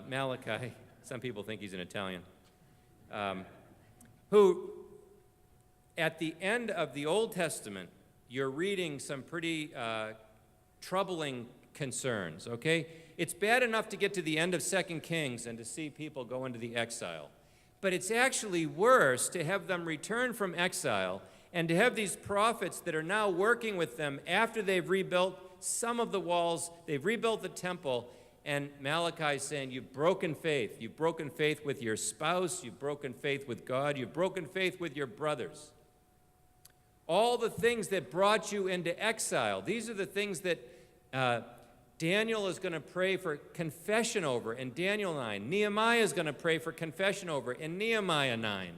Malachi, some people think he's an Italian, who at the end of the Old Testament, you're reading some pretty troubling concerns, okay? It's bad enough to get to the end of 2 Kings and to see people go into the exile. But it's actually worse to have them return from exile and to have these prophets that are now working with them after they've rebuilt some of the walls, they've rebuilt the temple, and Malachi is saying, you've broken faith. You've broken faith with your spouse, you've broken faith with God, you've broken faith with your brothers. All the things that brought you into exile, these are the things that Daniel is going to pray for confession over in Daniel 9. Nehemiah is going to pray for confession over in Nehemiah 9.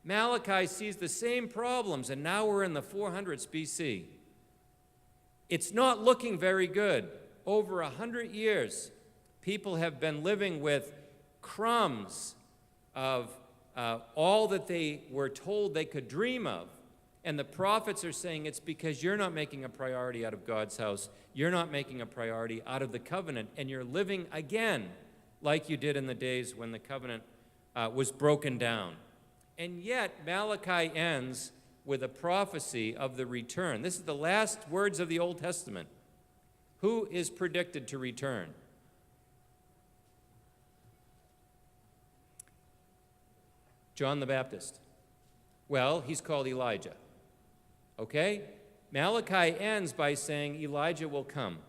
Malachi sees the same problems, and now we're in the 400s BC. It's not looking very good. Over 100 years, people have been living with crumbs of all that they were told they could dream of. And the prophets are saying it's because you're not making a priority out of God's house. You're not making a priority out of the covenant. And you're living again like you did in the days when the covenant was broken down. And yet, Malachi ends with a prophecy of the return. This is the last words of the Old Testament. Who is predicted to return? John the Baptist. Well, he's called Elijah. Okay? Malachi ends by saying Elijah will come.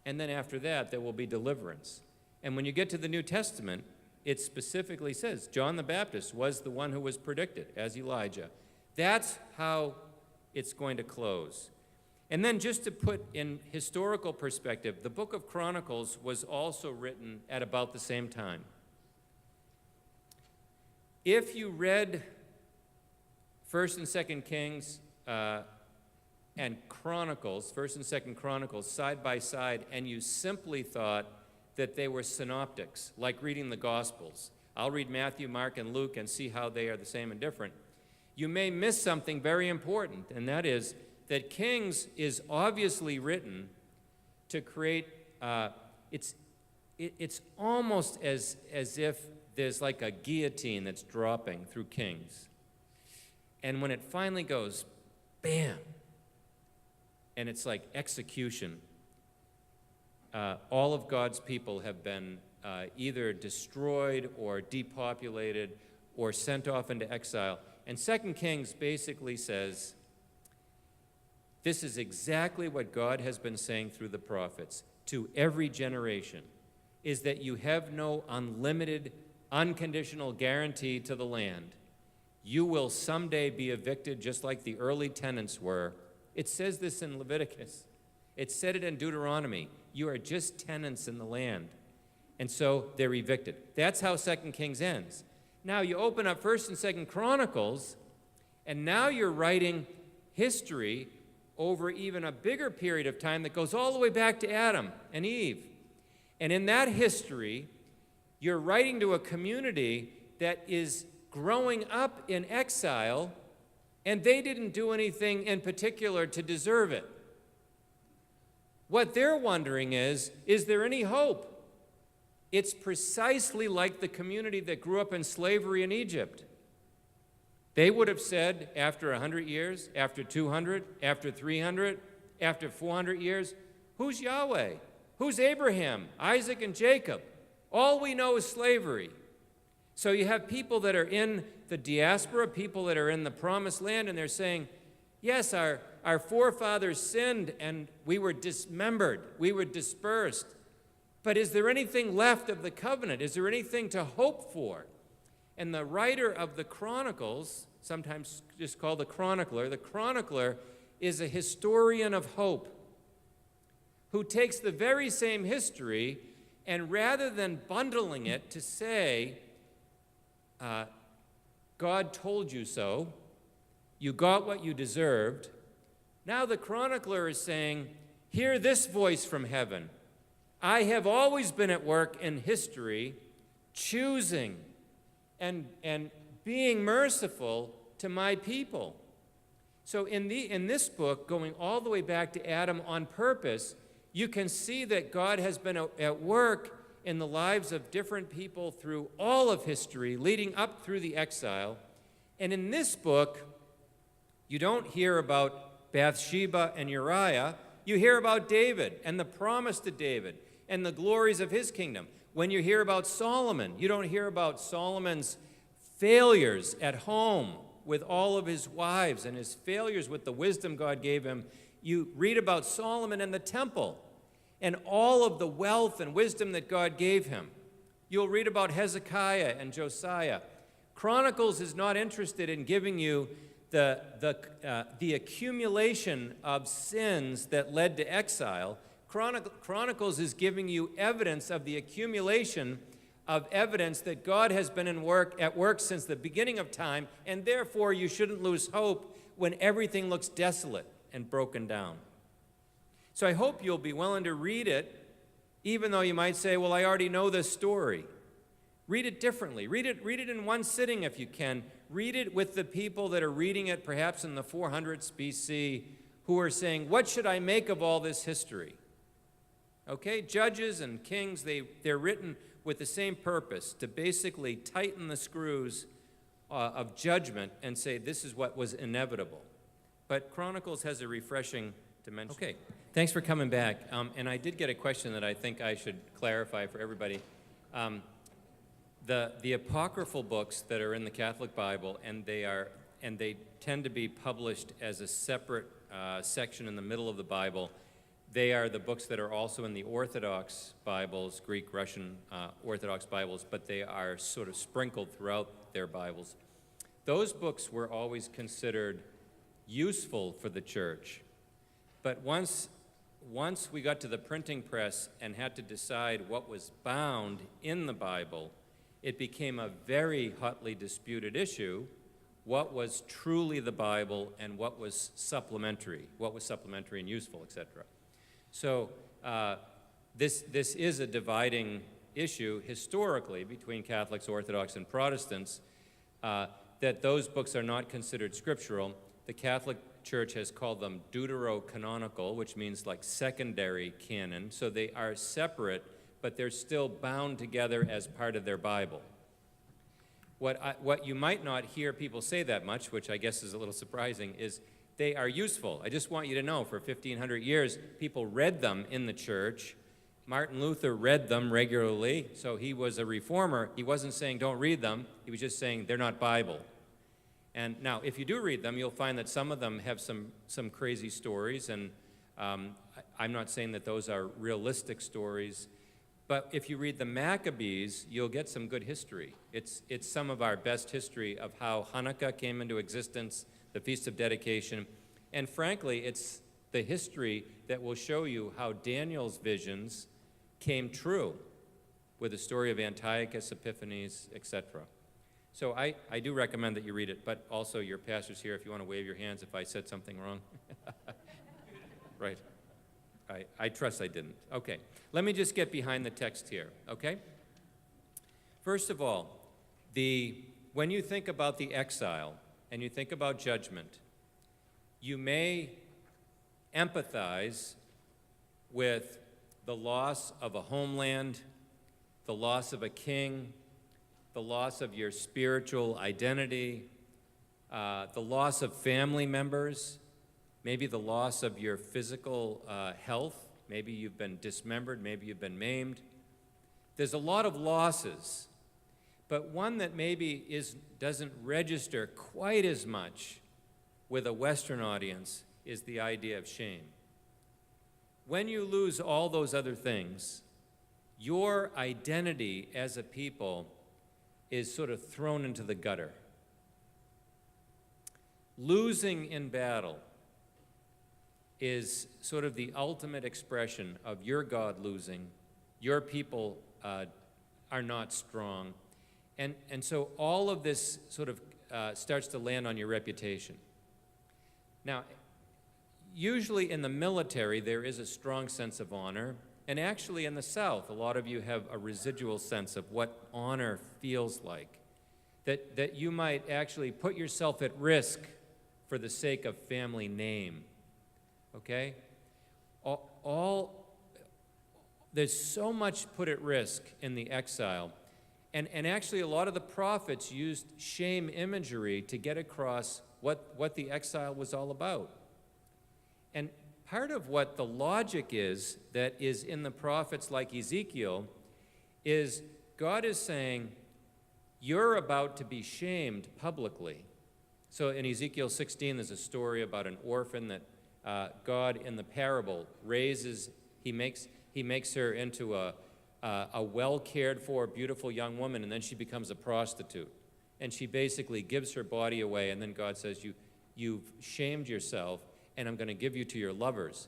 And then after that, there will be deliverance. And when you get to the New Testament, it specifically says John the Baptist was the one who was predicted as Elijah. That's how it's going to close. And then just to put in historical perspective, the book of Chronicles was also written at about the same time. If you read 1st and 2nd Kings and Chronicles, 1st and 2nd Chronicles, side by side, and you simply thought that they were synoptics, like reading the Gospels. I'll read Matthew, Mark, and Luke and see how they are the same and different. You may miss something very important, and that is that Kings is obviously written to create, it's almost as if there's like a guillotine that's dropping through Kings. And when it finally goes, bam, and it's like execution, all of God's people have been either destroyed or depopulated or sent off into exile. And 2 Kings basically says, this is exactly what God has been saying through the prophets to every generation, is that you have no unlimited, unconditional guarantee to the land. You will someday be evicted just like the early tenants were. It says this in Leviticus. It said it in Deuteronomy. You are just tenants in the land. And so they're evicted. That's how 2 Kings ends. Now you open up 1st and 2nd Chronicles, and now you're writing history over even a bigger period of time that goes all the way back to Adam and Eve. And in that history, you're writing to a community that is growing up in exile, and they didn't do anything in particular to deserve it. What they're wondering is there any hope? It's precisely like the community that grew up in slavery in Egypt. They would have said after 100 years, after 200, after 300, after 400 years, who's Yahweh? Who's Abraham, Isaac, and Jacob? All we know is slavery. So you have people that are in the diaspora, people that are in the promised land, and they're saying, yes, our forefathers sinned and we were dismembered, we were dispersed. But is there anything left of the covenant? Is there anything to hope for? And the writer of the Chronicles, sometimes just called the chronicler is a historian of hope who takes the very same history and rather than bundling it to say, God told you so, you got what you deserved, now the chronicler is saying, hear this voice from heaven. I have always been at work in history, choosing and being merciful to my people. So in this book, going all the way back to Adam on purpose, you can see that God has been at work in the lives of different people through all of history, leading up through the exile. And in this book, you don't hear about Bathsheba and Uriah. You hear about David and the promise to David and the glories of his kingdom. When you hear about Solomon, you don't hear about Solomon's failures at home with all of his wives and his failures with the wisdom God gave him. You read about Solomon and the temple and all of the wealth and wisdom that God gave him. You'll read about Hezekiah and Josiah. Chronicles is not interested in giving you the accumulation of sins that led to exile. Chronicles is giving you evidence of the accumulation of evidence that God has been at work since the beginning of time, and therefore you shouldn't lose hope when everything looks desolate and broken down. So I hope you'll be willing to read it, even though you might say, well, I already know this story. Read it differently. Read it in one sitting if you can. Read it with the people that are reading it perhaps in the 400s BC who are saying, what should I make of all this history? Okay, Judges and Kings, they're written with the same purpose, to basically tighten the screws of judgment and say this is what was inevitable. But Chronicles has a refreshing dimension. Okay, thanks for coming back. And I did get a question that I think I should clarify for everybody. The apocryphal books that are in the Catholic Bible, and they tend to be published as a separate section in the middle of the Bible. They are the books that are also in the Orthodox Bibles, Greek, Russian Orthodox Bibles, but they are sort of sprinkled throughout their Bibles. Those books were always considered useful for the church. But once we got to the printing press and had to decide what was bound in the Bible, it became a very hotly disputed issue, what was truly the Bible and what was supplementary and useful, etc. So this is a dividing issue historically between Catholics, Orthodox, and Protestants, that those books are not considered scriptural. The Catholic Church has called them deuterocanonical, which means like secondary canon. So they are separate, but they're still bound together as part of their Bible. What you might not hear people say that much, which I guess is a little surprising, is they are useful. I just want you to know, for 1,500 years, people read them in the church. Martin Luther read them regularly, so he was a reformer. He wasn't saying don't read them. He was just saying they're not Bible. And now, if you do read them, you'll find that some of them have some crazy stories, and I'm not saying that those are realistic stories, but if you read the Maccabees, you'll get some good history. It's some of our best history of how Hanukkah came into existence, the Feast of Dedication, and frankly, it's the history that will show you how Daniel's visions came true with the story of Antiochus Epiphanes, etc. So I do recommend that you read it, but also your pastor's here if you want to wave your hands if I said something wrong. Right. I trust I didn't. Okay. Let me just get behind the text here, okay? First of all, when you think about the exile and you think about judgment, you may empathize with the loss of a homeland, the loss of a king, the loss of your spiritual identity, the loss of family members, maybe the loss of your physical health. Maybe you've been dismembered, maybe you've been maimed. There's a lot of losses, but one that maybe doesn't register quite as much with a Western audience is the idea of shame. When you lose all those other things, your identity as a people is sort of thrown into the gutter. Losing in battle is sort of the ultimate expression of your God losing, your people are not strong, and so all of this sort of starts to land on your reputation. Now, usually in the military, there is a strong sense of honor, and actually in the South, a lot of you have a residual sense of what honor feels like. that you might actually put yourself at risk for the sake of family name. Okay? There's so much put at risk in the exile. And actually, a lot of the prophets used shame imagery to get across what the exile was all about. And part of what the logic is that is in the prophets like Ezekiel is God is saying, you're about to be shamed publicly. So in Ezekiel 16, there's a story about an orphan that God in the parable raises. He makes her into a well-cared-for, beautiful young woman, and then she becomes a prostitute. And she basically gives her body away, and then God says, you've shamed yourself, and I'm going to give you to your lovers.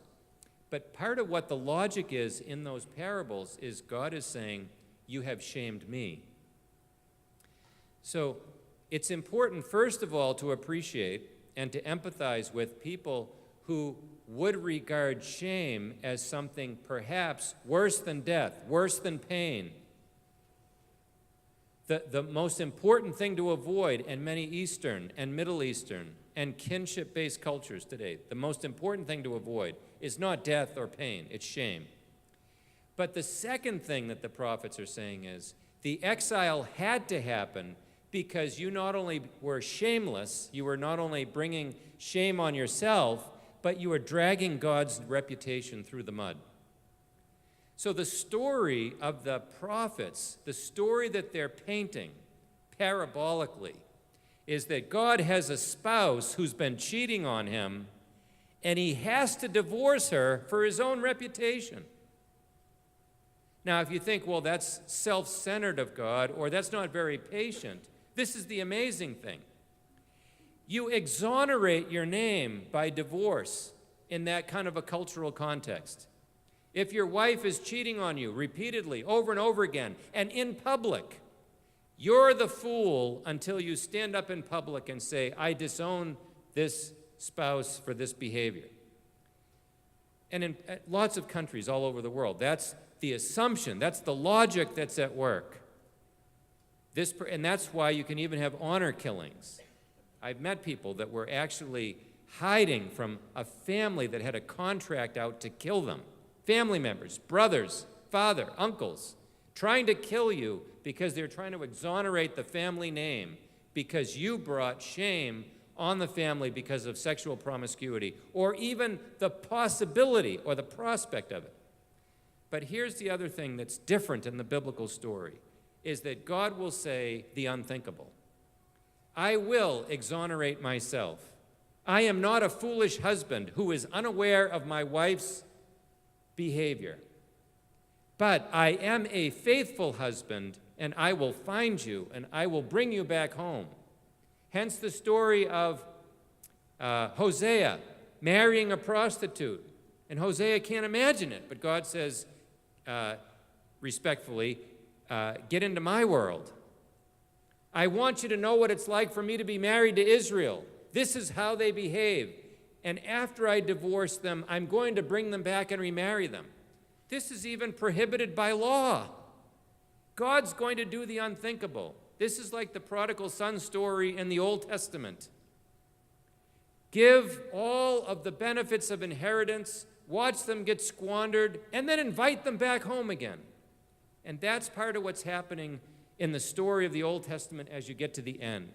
But part of what the logic is in those parables is God is saying, you have shamed me. So it's important, first of all, to appreciate and to empathize with people who would regard shame as something perhaps worse than death, worse than pain. The most important thing to avoid in many Eastern and Middle Eastern and kinship-based cultures today, the most important thing to avoid is not death or pain, it's shame. But the second thing that the prophets are saying is the exile had to happen because you not only were shameless, you were not only bringing shame on yourself, but you were dragging God's reputation through the mud. So the story of the prophets, the story that they're painting parabolically, is that God has a spouse who's been cheating on him, and he has to divorce her for his own reputation. Now, if you think, well, that's self-centered of God, or that's not very patient, this is the amazing thing. You exonerate your name by divorce in that kind of a cultural context. If your wife is cheating on you repeatedly, over and over again, and in public, you're the fool until you stand up in public and say, I disown this spouse for this behavior. And in lots of countries all over the world, that's the assumption, that's the logic that's at work. And that's why you can even have honor killings. I've met people that were actually hiding from a family that had a contract out to kill them. Family members, brothers, father, uncles, trying to kill you because they're trying to exonerate the family name because you brought shame on the family because of sexual promiscuity or even the possibility or the prospect of it. But here's the other thing that's different in the biblical story, is that God will say the unthinkable. I will exonerate myself. I am not a foolish husband who is unaware of my wife's behavior. But I am a faithful husband, and I will find you, and I will bring you back home. Hence the story of Hosea marrying a prostitute. And Hosea can't imagine it, but God says, respectfully, get into my world. I want you to know what it's like for me to be married to Israel. This is how they behave. And after I divorce them, I'm going to bring them back and remarry them. This is even prohibited by law. God's going to do the unthinkable. This is like the prodigal son story in the Old Testament. Give all of the benefits of inheritance, watch them get squandered, and then invite them back home again. And that's part of what's happening in the story of the Old Testament as you get to the end.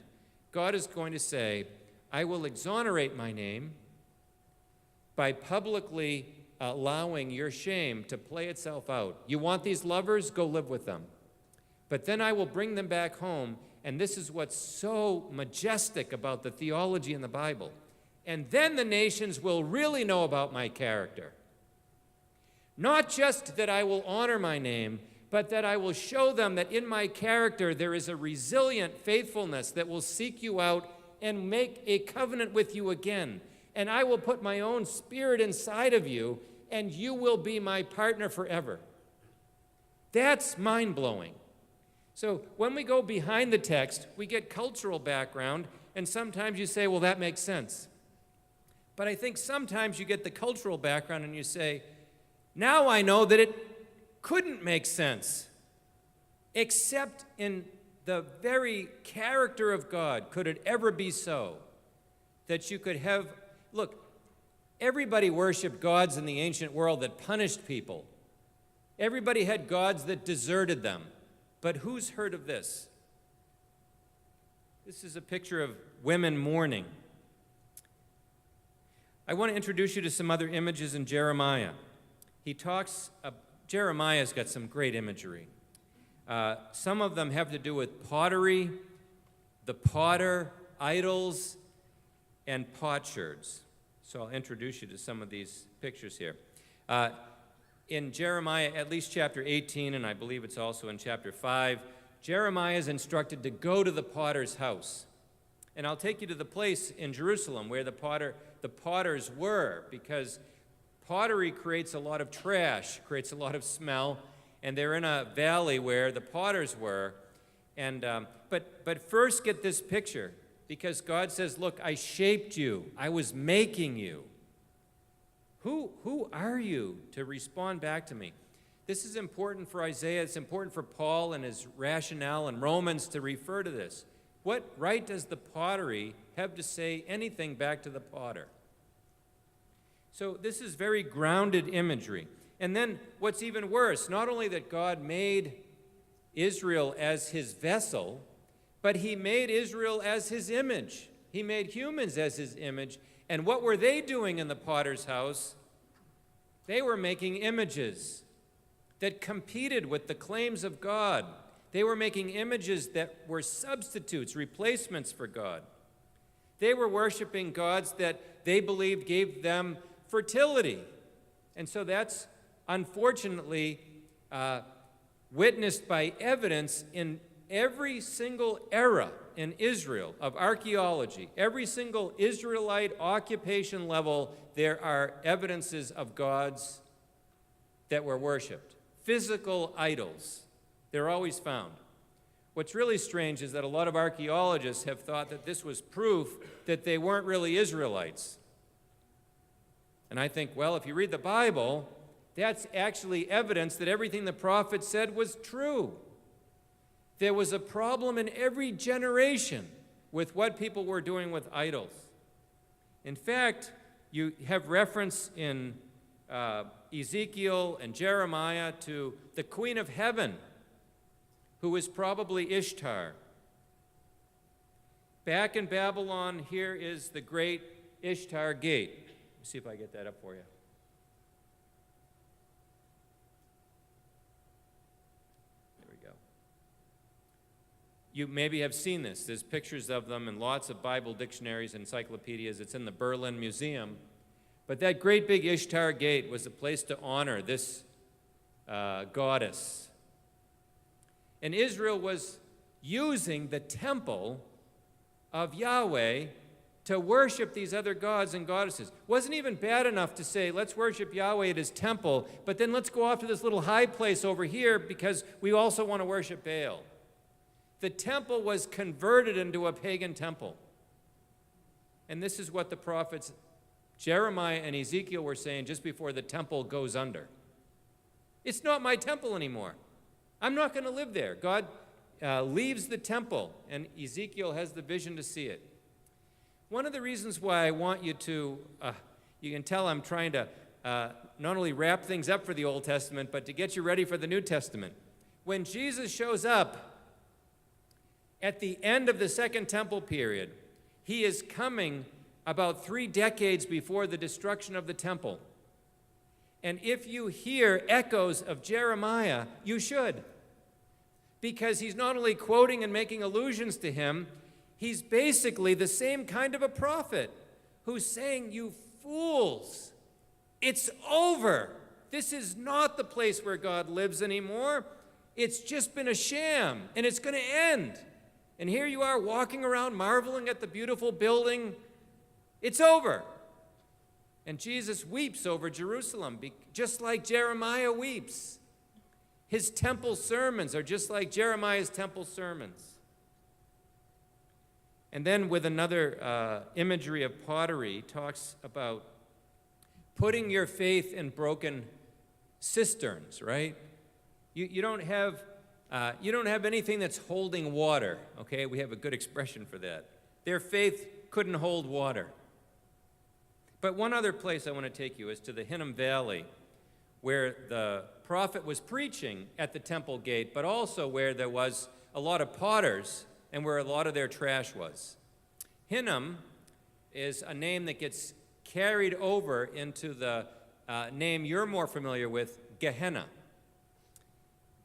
God is going to say, I will exonerate my name by publicly allowing your shame to play itself out. You want these lovers? Go live with them. But then I will bring them back home, and this is what's so majestic about the theology in the Bible. And then the nations will really know about my character. Not just that I will honor my name, but that I will show them that in my character there is a resilient faithfulness that will seek you out and make a covenant with you again. And I will put my own spirit inside of you, and you will be my partner forever. That's mind-blowing. So when we go behind the text, we get cultural background, and sometimes you say, well, that makes sense. But I think sometimes you get the cultural background and you say, now I know that it couldn't make sense, except in the very character of God, could it ever be so that you could have, look, everybody worshiped gods in the ancient world that punished people. Everybody had gods that deserted them. But who's heard of this? This is a picture of women mourning. I want to introduce you to some other images in Jeremiah. Jeremiah's got some great imagery. Some of them have to do with pottery, the potter, idols, and potsherds. So I'll introduce you to some of these pictures here. In Jeremiah, at least chapter 18, and I believe it's also in chapter 5, Jeremiah is instructed to go to the potter's house. And I'll take you to the place in Jerusalem where the potters were, because pottery creates a lot of trash, creates a lot of smell, and they're in a valley where the potters were. And but first get this picture, because God says, look, I shaped you. I was making you. Who are you to respond back to me? This is important for Isaiah. It's important for Paul and his rationale in Romans to refer to this. What right does the pottery have to say anything back to the potter? So this is very grounded imagery. And then what's even worse, not only that God made Israel as his vessel, but he made Israel as his image. He made humans as his image. And what were they doing in the potter's house? They were making images that competed with the claims of God. They were making images that were substitutes, replacements for God. They were worshiping gods that they believed gave them fertility. And so that's unfortunately witnessed by evidence in every single era in Israel of archaeology. Every single Israelite occupation level, there are evidences of gods that were worshipped. Physical idols. They're always found. What's really strange is that a lot of archaeologists have thought that this was proof that they weren't really Israelites. And I think, well, if you read the Bible, that's actually evidence that everything the prophet said was true. There was a problem in every generation with what people were doing with idols. In fact, you have reference in Ezekiel and Jeremiah to the Queen of Heaven, who was probably Ishtar. Back in Babylon, here is the great Ishtar Gate. Let me see if I get that up for you. There we go. You maybe have seen this. There's pictures of them in lots of Bible dictionaries, encyclopedias. It's in the Berlin Museum. But that great big Ishtar Gate was a place to honor this goddess. And Israel was using the temple of Yahweh to worship these other gods and goddesses. Wasn't even bad enough to say, let's worship Yahweh at his temple, but then let's go off to this little high place over here because we also want to worship Baal. The temple was converted into a pagan temple. And this is what the prophets Jeremiah and Ezekiel were saying just before the temple goes under. It's not my temple anymore. I'm not going to live there. God leaves the temple, and Ezekiel has the vision to see it. One of the reasons why I want you to, you can tell I'm trying to not only wrap things up for the Old Testament, but to get you ready for the New Testament. When Jesus shows up at the end of the Second Temple period, he is coming about 3 decades before the destruction of the temple. And if you hear echoes of Jeremiah, you should. Because he's not only quoting and making allusions to him, he's basically the same kind of a prophet who's saying, you fools, it's over. This is not the place where God lives anymore. It's just been a sham, and it's going to end. And here you are walking around marveling at the beautiful building. It's over. And Jesus weeps over Jerusalem, just like Jeremiah weeps. His temple sermons are just like Jeremiah's temple sermons. And then with another imagery of pottery, talks about putting your faith in broken cisterns, right? You don't have You don't have anything that's holding water, okay? We have a good expression for that. Their faith couldn't hold water. But one other place I want to take you is to the Hinnom Valley, where the prophet was preaching at the temple gate, but also where there was a lot of potters and where a lot of their trash was. Hinnom is a name that gets carried over into the name you're more familiar with, Gehenna.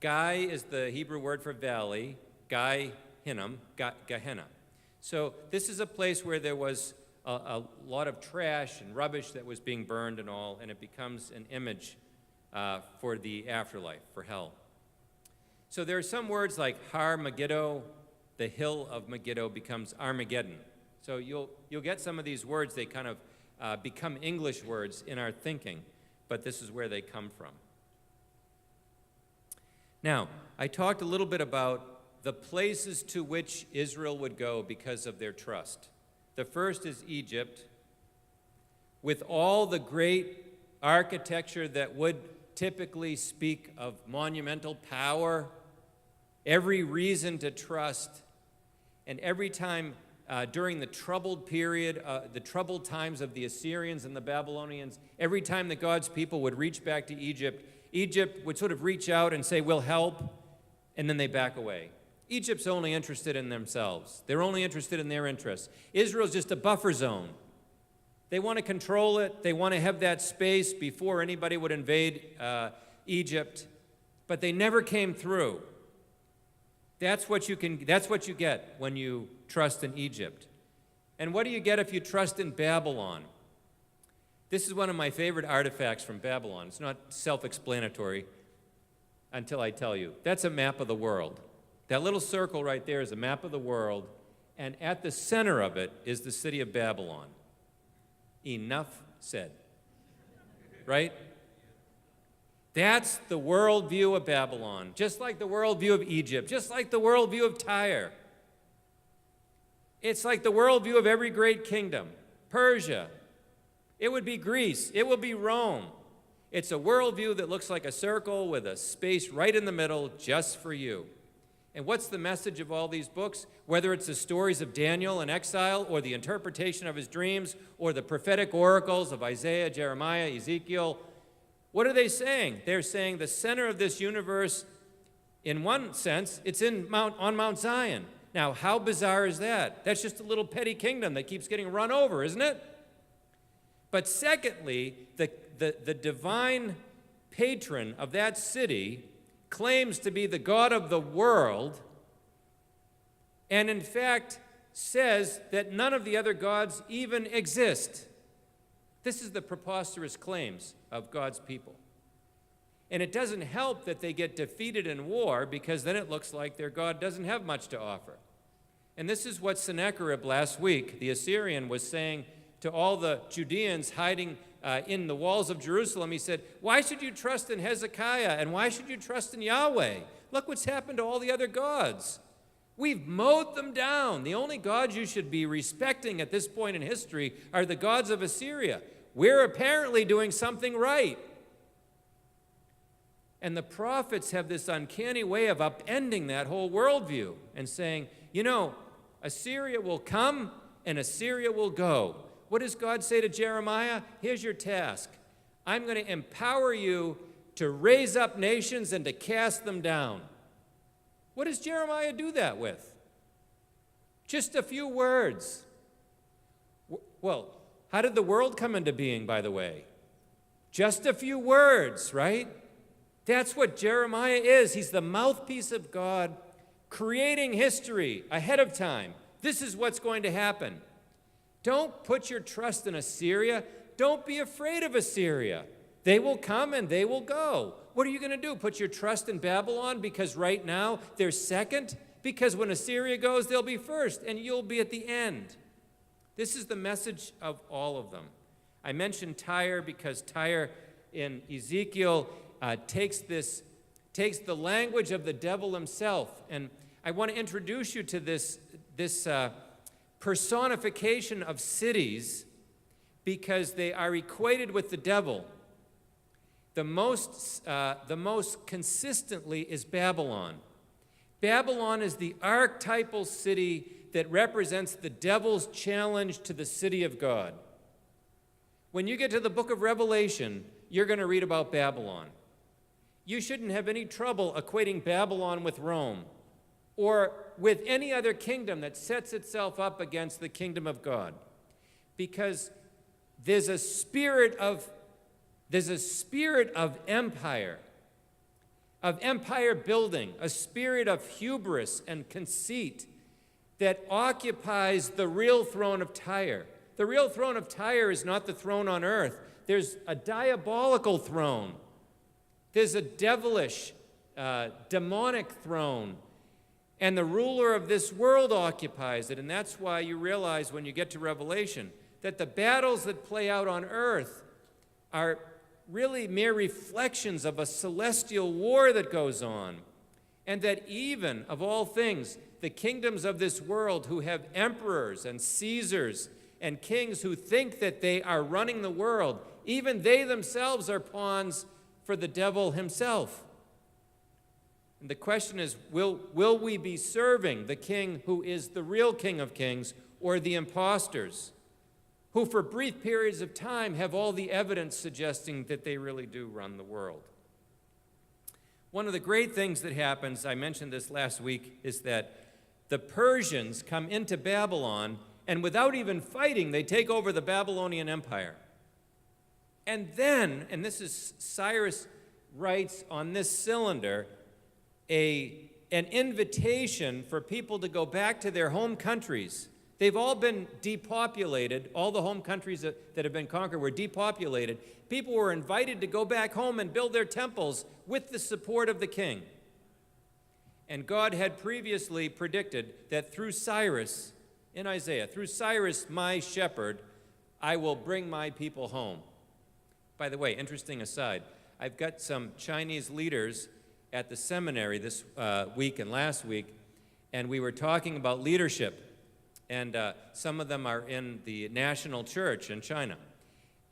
Gai is the Hebrew word for valley. Gai, Hinnom, Gehenna. So this is a place where there was a lot of trash and rubbish that was being burned and all, and it becomes an image for the afterlife, for hell. So there are some words like Har Megiddo, the hill of Megiddo becomes Armageddon. So you'll get some of these words, they kind of become English words in our thinking, but this is where they come from. Now, I talked a little bit about the places to which Israel would go because of their trust. The first is Egypt, with all the great architecture that would typically speak of monumental power, every reason to trust, and every time during the troubled period, the troubled times of the Assyrians and the Babylonians, every time that God's people would reach back to Egypt, Egypt would sort of reach out and say, we'll help, and then they back away. Egypt's only interested in themselves. They're only interested in their interests. Israel's just a buffer zone. They want to control it. They want to have that space before anybody would invade Egypt, but they never came through. That's what you get when you trust in Egypt. And what do you get if you trust in Babylon? This is one of my favorite artifacts from Babylon. It's not self-explanatory until I tell you. That's a map of the world. That little circle right there is a map of the world, and at the center of it is the city of Babylon. Enough said. Right? That's the worldview of Babylon, just like the worldview of Egypt, just like the worldview of Tyre. It's like the worldview of every great kingdom. Persia. It would be Greece. It would be Rome. It's a worldview that looks like a circle with a space right in the middle just for you. And what's the message of all these books? Whether it's the stories of Daniel in exile, or the interpretation of his dreams, or the prophetic oracles of Isaiah, Jeremiah, Ezekiel, what are they saying? They're saying the center of this universe, in one sense, it's on Mount Zion. Now, how bizarre is that? That's just a little petty kingdom that keeps getting run over, isn't it? But secondly, the divine patron of that city claims to be the God of the world, and in fact says that none of the other gods even exist. This is the preposterous claims of God's people. And it doesn't help that they get defeated in war, because then it looks like their God doesn't have much to offer. And this is what Sennacherib last week, the Assyrian, was saying to all the Judeans hiding in the walls of Jerusalem. He said, why should you trust in Hezekiah, and why should you trust in Yahweh? Look what's happened to all the other gods. We've mowed them down. The only gods you should be respecting at this point in history are the gods of Assyria. We're apparently doing something right. And the prophets have this uncanny way of upending that whole worldview and saying, you know, Assyria will come and Assyria will go. What does God say to Jeremiah? Here's your task. I'm going to empower you to raise up nations and to cast them down. What does Jeremiah do that with? Just a few words. Well, how did the world come into being, by the way? Just a few words, right? That's what Jeremiah is. He's the mouthpiece of God, creating history ahead of time. This is what's going to happen. Don't put your trust in Assyria. Don't be afraid of Assyria. They will come and they will go. What are you going to do? Put your trust in Babylon because right now they're second? Because when Assyria goes, they'll be first, and you'll be at the end. This is the message of all of them. I mentioned Tyre because Tyre in Ezekiel takes the language of the devil himself. And I want to introduce you to this personification of cities because they are equated with the devil. The most consistently is Babylon. Babylon is the archetypal city that represents the devil's challenge to the city of God. When you get to the book of Revelation, you're going to read about Babylon. You shouldn't have any trouble equating Babylon with Rome or with any other kingdom that sets itself up against the kingdom of God, because there's a spirit of empire building, a spirit of hubris and conceit that occupies the real throne of Tyre. The real throne of Tyre is not the throne on earth. There's a diabolical throne. There's a devilish, demonic throne. And the ruler of this world occupies it. And that's why you realize when you get to Revelation that the battles that play out on earth are really mere reflections of a celestial war that goes on. And that even, of all things, the kingdoms of this world who have emperors and Caesars and kings who think that they are running the world, even they themselves are pawns for the devil himself. And the question is, will we be serving the king who is the real King of Kings, or the imposters who for brief periods of time have all the evidence suggesting that they really do run the world? One of the great things that happens, I mentioned this last week, is that the Persians come into Babylon, and without even fighting, they take over the Babylonian Empire. And then, and this is Cyrus writes on this cylinder, an invitation for people to go back to their home countries. They've all been depopulated. All the home countries that have been conquered were depopulated. People were invited to go back home and build their temples with the support of the king. And God had previously predicted that through Cyrus, in Isaiah, through Cyrus, my shepherd, I will bring my people home. By the way, interesting aside, I've got some Chinese leaders at the seminary this week and last week, and we were talking about leadership. And some of them are in the national church in China.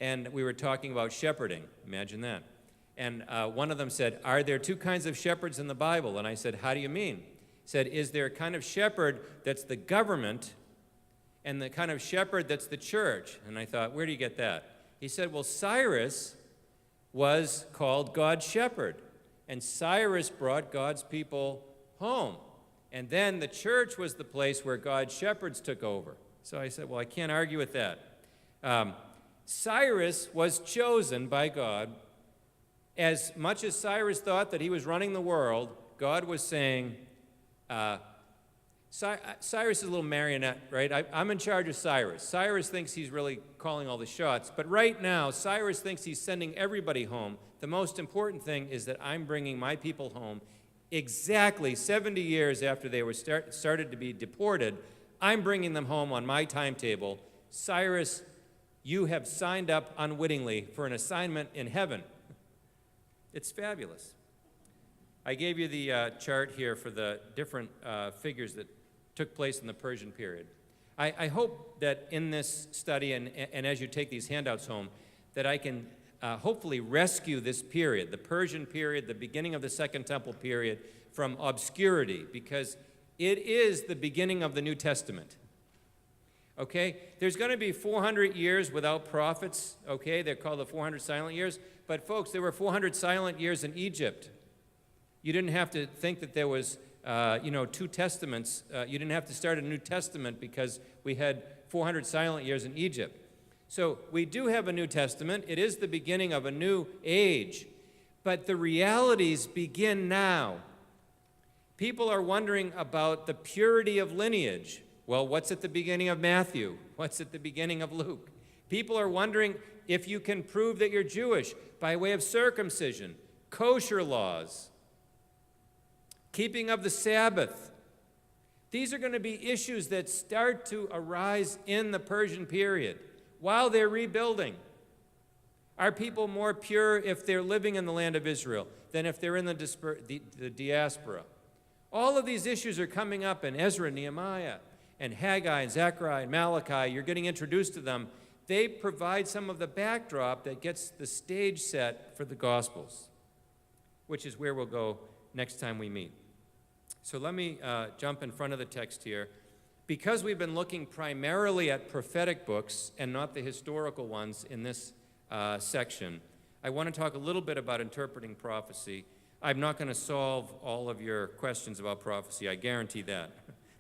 And we were talking about shepherding. Imagine that. And one of them said, "Are there two kinds of shepherds in the Bible?" And I said, "How do you mean?" He said, "Is there a kind of shepherd that's the government and the kind of shepherd that's the church?" And I thought, where do you get that? He said, well, Cyrus was called God's shepherd. And Cyrus brought God's people home. And then the church was the place where God's shepherds took over. So I said, well, I can't argue with that. Cyrus was chosen by God. As much as Cyrus thought that he was running the world, God was saying, Cyrus is a little marionette, right? I'm in charge of Cyrus. Cyrus thinks he's really calling all the shots. But right now, Cyrus thinks he's sending everybody home. The most important thing is that I'm bringing my people home exactly 70 years after they were started to be deported. I'm bringing them home on my timetable. Cyrus, you have signed up unwittingly for an assignment in heaven. It's fabulous. I gave you the chart here for the different figures that took place in the Persian period. I hope that in this study and as you take these handouts home, that I can hopefully rescue this period, the Persian period, the beginning of the Second Temple period, from obscurity, because it is the beginning of the New Testament. Okay? There's going to be 400 years without prophets, okay? They're called the 400 silent years. But folks, there were 400 silent years in Egypt. You didn't have to think that there was, two testaments. You didn't have to start a New Testament because we had 400 silent years in Egypt. So we do have a New Testament. It is the beginning of a new age. But the realities begin now. People are wondering about the purity of lineage. Well, what's at the beginning of Matthew? What's at the beginning of Luke? People are wondering if you can prove that you're Jewish by way of circumcision, kosher laws, keeping of the Sabbath. These are going to be issues that start to arise in the Persian period while they're rebuilding. Are people more pure if they're living in the land of Israel than if they're in the diaspora? All of these issues are coming up in Ezra, Nehemiah, and Haggai, and Zechariah, and Malachi. You're getting introduced to them. They provide some of the backdrop that gets the stage set for the Gospels, which is where we'll go next time we meet. So let me jump in front of the text here. Because we've been looking primarily at prophetic books and not the historical ones in this section, I want to talk a little bit about interpreting prophecy. I'm not going to solve all of your questions about prophecy, I guarantee that.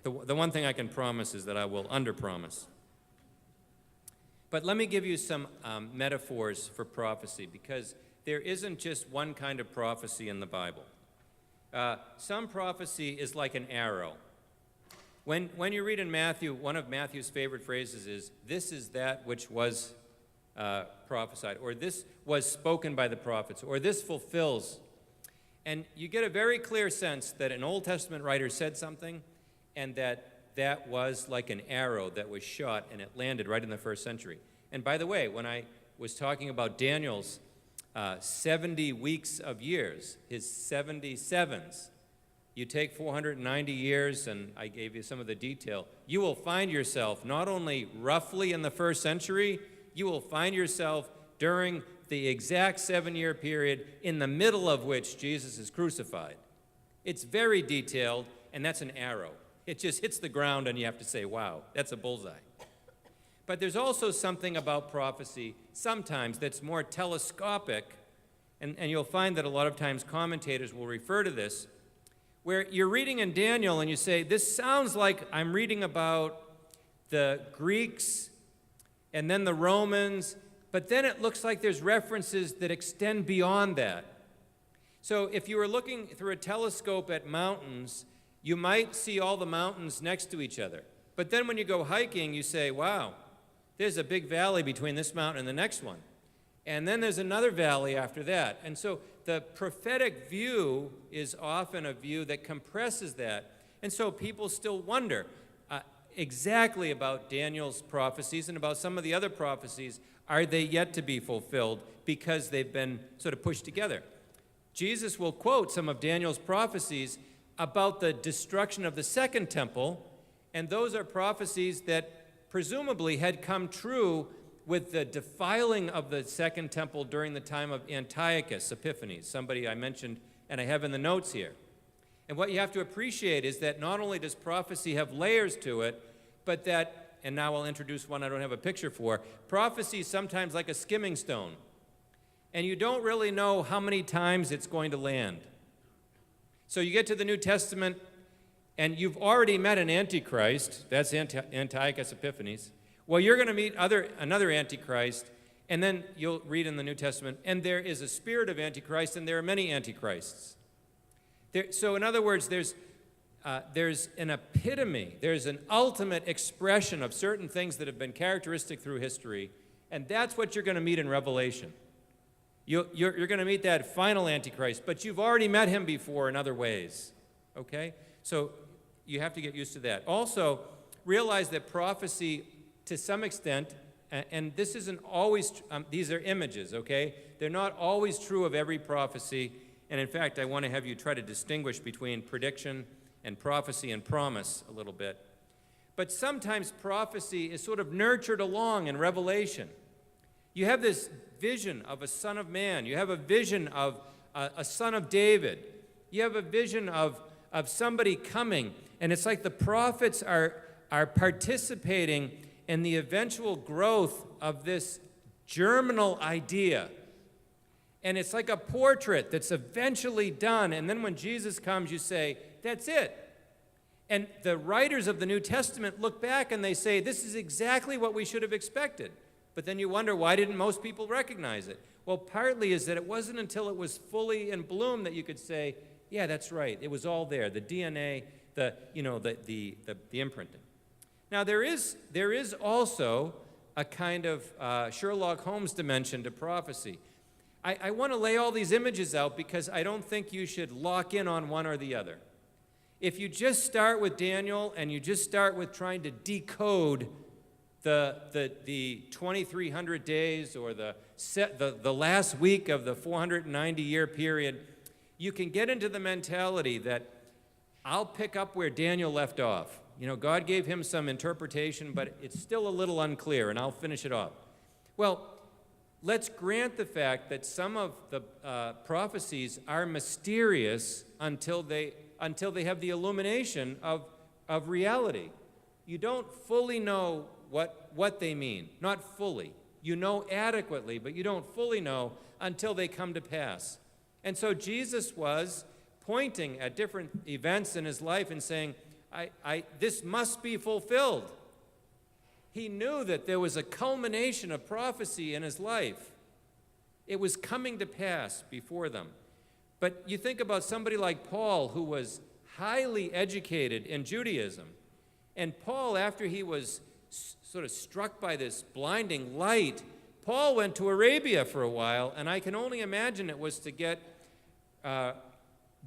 The one thing I can promise is that I will underpromise. But let me give you some metaphors for prophecy, because there isn't just one kind of prophecy in the Bible. Some prophecy is like an arrow. When you read in Matthew, one of Matthew's favorite phrases is, "This is that which was prophesied," or "This was spoken by the prophets," or "This fulfills." And you get a very clear sense that an Old Testament writer said something, and that was like an arrow that was shot, and it landed right in the first century. And by the way, when I was talking about Daniel's 70 weeks of years, his 77s, you take 490 years, and I gave you some of the detail, you will find yourself not only roughly in the first century, you will find yourself during the exact 7-year period in the middle of which Jesus is crucified. It's very detailed, and that's an arrow. It just hits the ground, and you have to say, wow, that's a bullseye. But there's also something about prophecy sometimes that's more telescopic, and you'll find that a lot of times commentators will refer to this, where you're reading in Daniel and you say, this sounds like I'm reading about the Greeks and then the Romans, but then it looks like there's references that extend beyond that. So if you were looking through a telescope at mountains, you might see all the mountains next to each other. But then when you go hiking, you say, wow, there's a big valley between this mountain and the next one. And then there's another valley after that. And so the prophetic view is often a view that compresses that. And so people still wonder exactly about Daniel's prophecies and about some of the other prophecies. Are they yet to be fulfilled because they've been sort of pushed together? Jesus will quote some of Daniel's prophecies about the destruction of the second temple, and those are prophecies that presumably had come true with the defiling of the second temple during the time of Antiochus Epiphanes, somebody I mentioned and I have in the notes here. And what you have to appreciate is that not only does prophecy have layers to it, but that, and now I'll introduce one I don't have a picture for, prophecy is sometimes like a skimming stone. And you don't really know how many times it's going to land. So you get to the New Testament, and you've already met an Antichrist, that's Antiochus Epiphanes. Well, you're going to meet another Antichrist, and then you'll read in the New Testament, and there is a spirit of Antichrist, and there are many Antichrists. So in other words, there's an epitome, there's an ultimate expression of certain things that have been characteristic through history, and that's what you're going to meet in Revelation. You're going to meet that final Antichrist, but you've already met him before in other ways, okay? So you have to get used to that. Also, realize that prophecy, to some extent, and this isn't always, these are images, okay? They're not always true of every prophecy, and in fact, I want to have you try to distinguish between prediction and prophecy and promise a little bit. But sometimes prophecy is sort of nurtured along in Revelation. You have this vision of a son of man. You have a vision of a son of David. You have a vision of somebody coming, and it's like the prophets are participating in the eventual growth of this germinal idea. And it's like a portrait that's eventually done, and then when Jesus comes, you say, that's it. And the writers of the New Testament look back and they say, this is exactly what we should have expected. But then you wonder, why didn't most people recognize it? Well, partly is that it wasn't until it was fully in bloom that you could say, yeah, that's right. It was all there, the DNA, the imprinting. Now, there is also a kind of Sherlock Holmes dimension to prophecy. I want to lay all these images out because I don't think you should lock in on one or the other. If you just start with Daniel and you just start with trying to decode the 2,300 days or the last week of the 490-year period, you can get into the mentality that I'll pick up where Daniel left off. You know, God gave him some interpretation, but it's still a little unclear, and I'll finish it off. Well, let's grant the fact that some of the prophecies are mysterious until they until they have the illumination of reality. You don't fully know what they mean, not fully. You know adequately, but you don't fully know until they come to pass. And so Jesus was pointing at different events in his life and saying, this must be fulfilled. He knew that there was a culmination of prophecy in his life. It was coming to pass before them. But you think about somebody like Paul, who was highly educated in Judaism. And Paul, after he was sort of struck by this blinding light, Paul went to Arabia for a while, and I can only imagine it was to get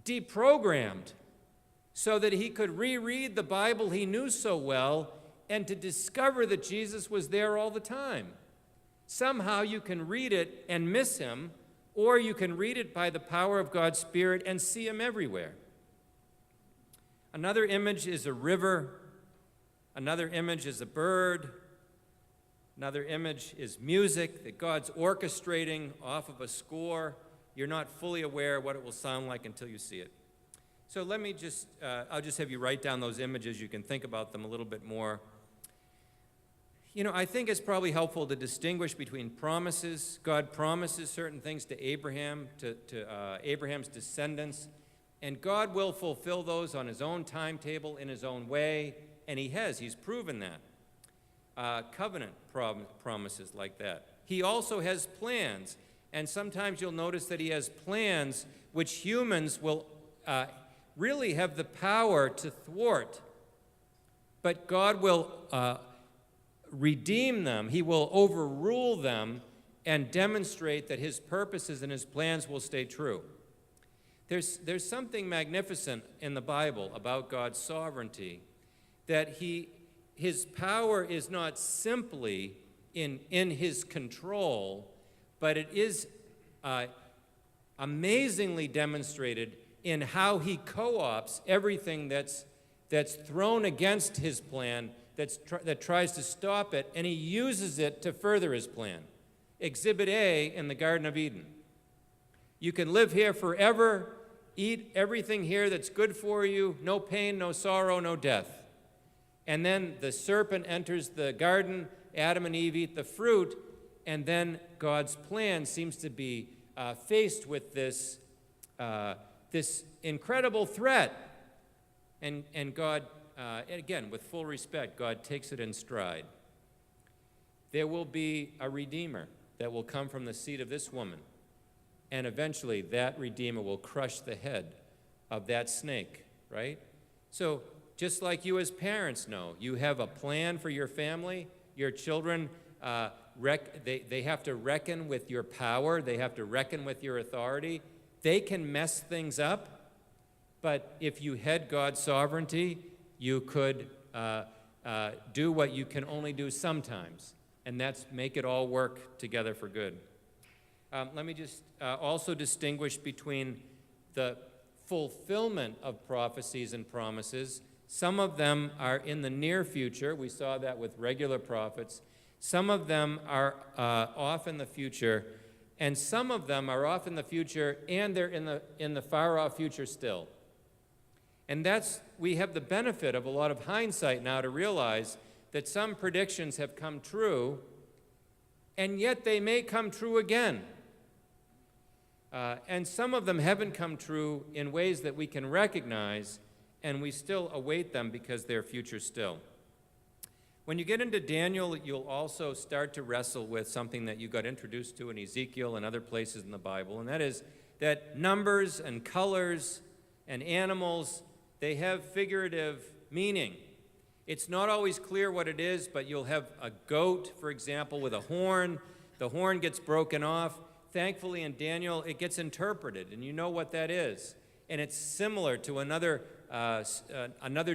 deprogrammed so that he could reread the Bible he knew so well and to discover that Jesus was there all the time. Somehow you can read it and miss him, or you can read it by the power of God's Spirit and see him everywhere. Another image is a river. Another image is a bird. Another image is music that God's orchestrating off of a score. You're not fully aware of what it will sound like until you see it. So let me just, I'll just have you write down those images. You can think about them a little bit more. You know, I think it's probably helpful to distinguish between promises. God promises certain things to Abraham, to Abraham's descendants, and God will fulfill those on his own timetable, in his own way, and he has. He's proven that. Covenant promises like that. He also has plans, and sometimes you'll notice that he has plans which humans will really have the power to thwart, but God will redeem them. He will overrule them and demonstrate that his purposes and his plans will stay true. There's something magnificent in the Bible about God's sovereignty, that his power is not simply in his control, but it is amazingly demonstrated in how he co-opts everything that's thrown against his plan, that tries to stop it, and he uses it to further his plan. Exhibit A in the Garden of Eden. You can live here forever, eat everything here that's good for you, no pain, no sorrow, no death. And then the serpent enters the garden, Adam and Eve eat the fruit, and then God's plan seems to be faced with this incredible threat. And God, again, with full respect, God takes it in stride. There will be a Redeemer that will come from the seed of this woman, and eventually that Redeemer will crush the head of that snake, right? So just like you as parents know, you have a plan for your family. Your children, they have to reckon with your power. They have to reckon with your authority. They can mess things up, but if you had God's sovereignty, you could do what you can only do sometimes, and that's make it all work together for good. Let me just also distinguish between the fulfillment of prophecies and promises. Some of them are in the near future. We saw that with regular prophets. Some of them are off in the future, and some of them are off in the future, and they're in the far-off future still. And we have the benefit of a lot of hindsight now to realize that some predictions have come true, and yet they may come true again. And some of them haven't come true in ways that we can recognize, and we still await them because they're future still. When you get into Daniel, you'll also start to wrestle with something that you got introduced to in Ezekiel and other places in the Bible, and that is that numbers and colors and animals, they have figurative meaning. It's not always clear what it is, but you'll have a goat, for example, with a horn. The horn gets broken off. Thankfully, in Daniel, it gets interpreted, and you know what that is. And it's similar to another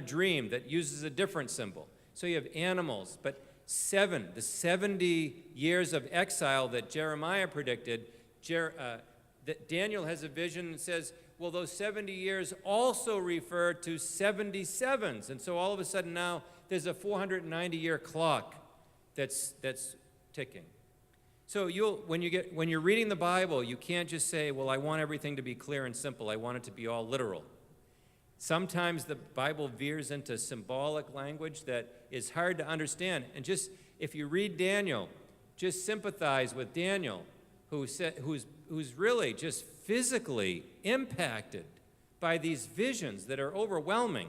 dream that uses a different symbol. So you have animals, but the 70 years of exile that Jeremiah predicted, that Daniel has a vision and says, well, those 70 years also refer to 77s. And so all of a sudden now there's a 490-year clock that's ticking. So when you're reading the Bible, you can't just say, well, I want everything to be clear and simple. I want it to be all literal. Sometimes the Bible veers into symbolic language that is hard to understand. And just, if you read Daniel, just sympathize with Daniel, who's really just physically impacted by these visions that are overwhelming.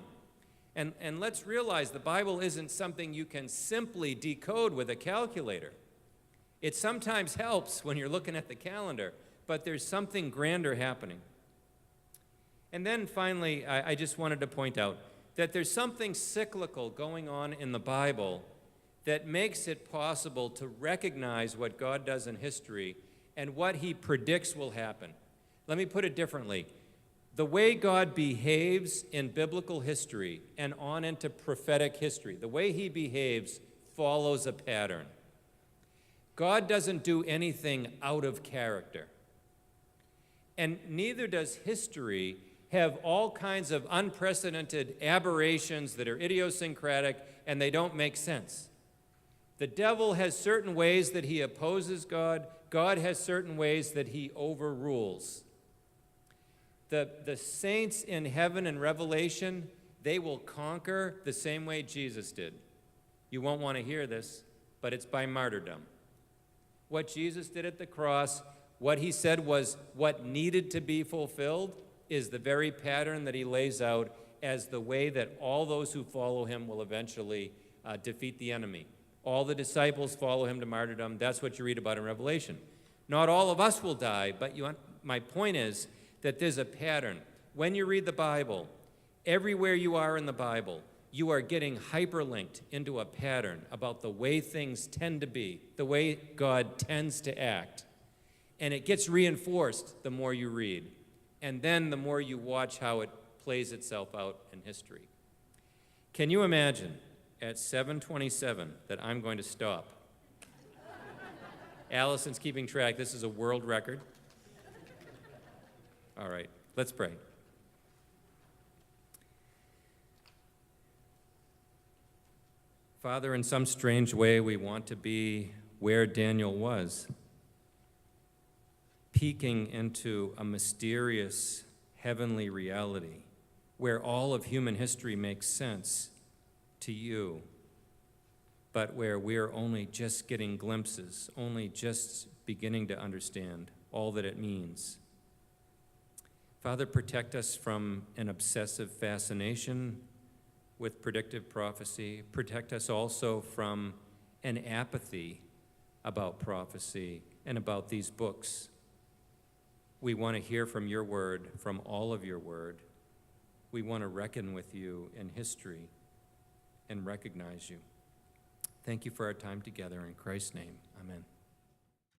And let's realize the Bible isn't something you can simply decode with a calculator. It sometimes helps when you're looking at the calendar, but there's something grander happening. And then finally, I just wanted to point out that there's something cyclical going on in the Bible that makes it possible to recognize what God does in history and what he predicts will happen. Let me put it differently. The way God behaves in biblical history and on into prophetic history, the way he behaves follows a pattern. God doesn't do anything out of character. And neither does history have all kinds of unprecedented aberrations that are idiosyncratic and they don't make sense. The devil has certain ways that he opposes God. God has certain ways that he overrules. The saints in heaven in Revelation, they will conquer the same way Jesus did. You won't want to hear this, but it's by martyrdom. What Jesus did at the cross, what he said was what needed to be fulfilled, is the very pattern that he lays out as the way that all those who follow him will eventually defeat the enemy. All the disciples follow him to martyrdom. That's what you read about in Revelation. Not all of us will die, but my point is that there's a pattern. When you read the Bible, everywhere you are in the Bible, you are getting hyperlinked into a pattern about the way things tend to be, the way God tends to act. And it gets reinforced the more you read. And then the more you watch how it plays itself out in history. Can you imagine at 7:27 that I'm going to stop? Allison's keeping track. This is a world record. All right, let's pray. Father, in some strange way, we want to be where Daniel was, peeking into a mysterious heavenly reality where all of human history makes sense to you, but where we're only just getting glimpses, only just beginning to understand all that it means. Father, protect us from an obsessive fascination with predictive prophecy. Protect us also from an apathy about prophecy and about these books. We want to hear from your word, from all of your word. We want to reckon with you in history and recognize you. Thank you for our time together. In Christ's name, amen.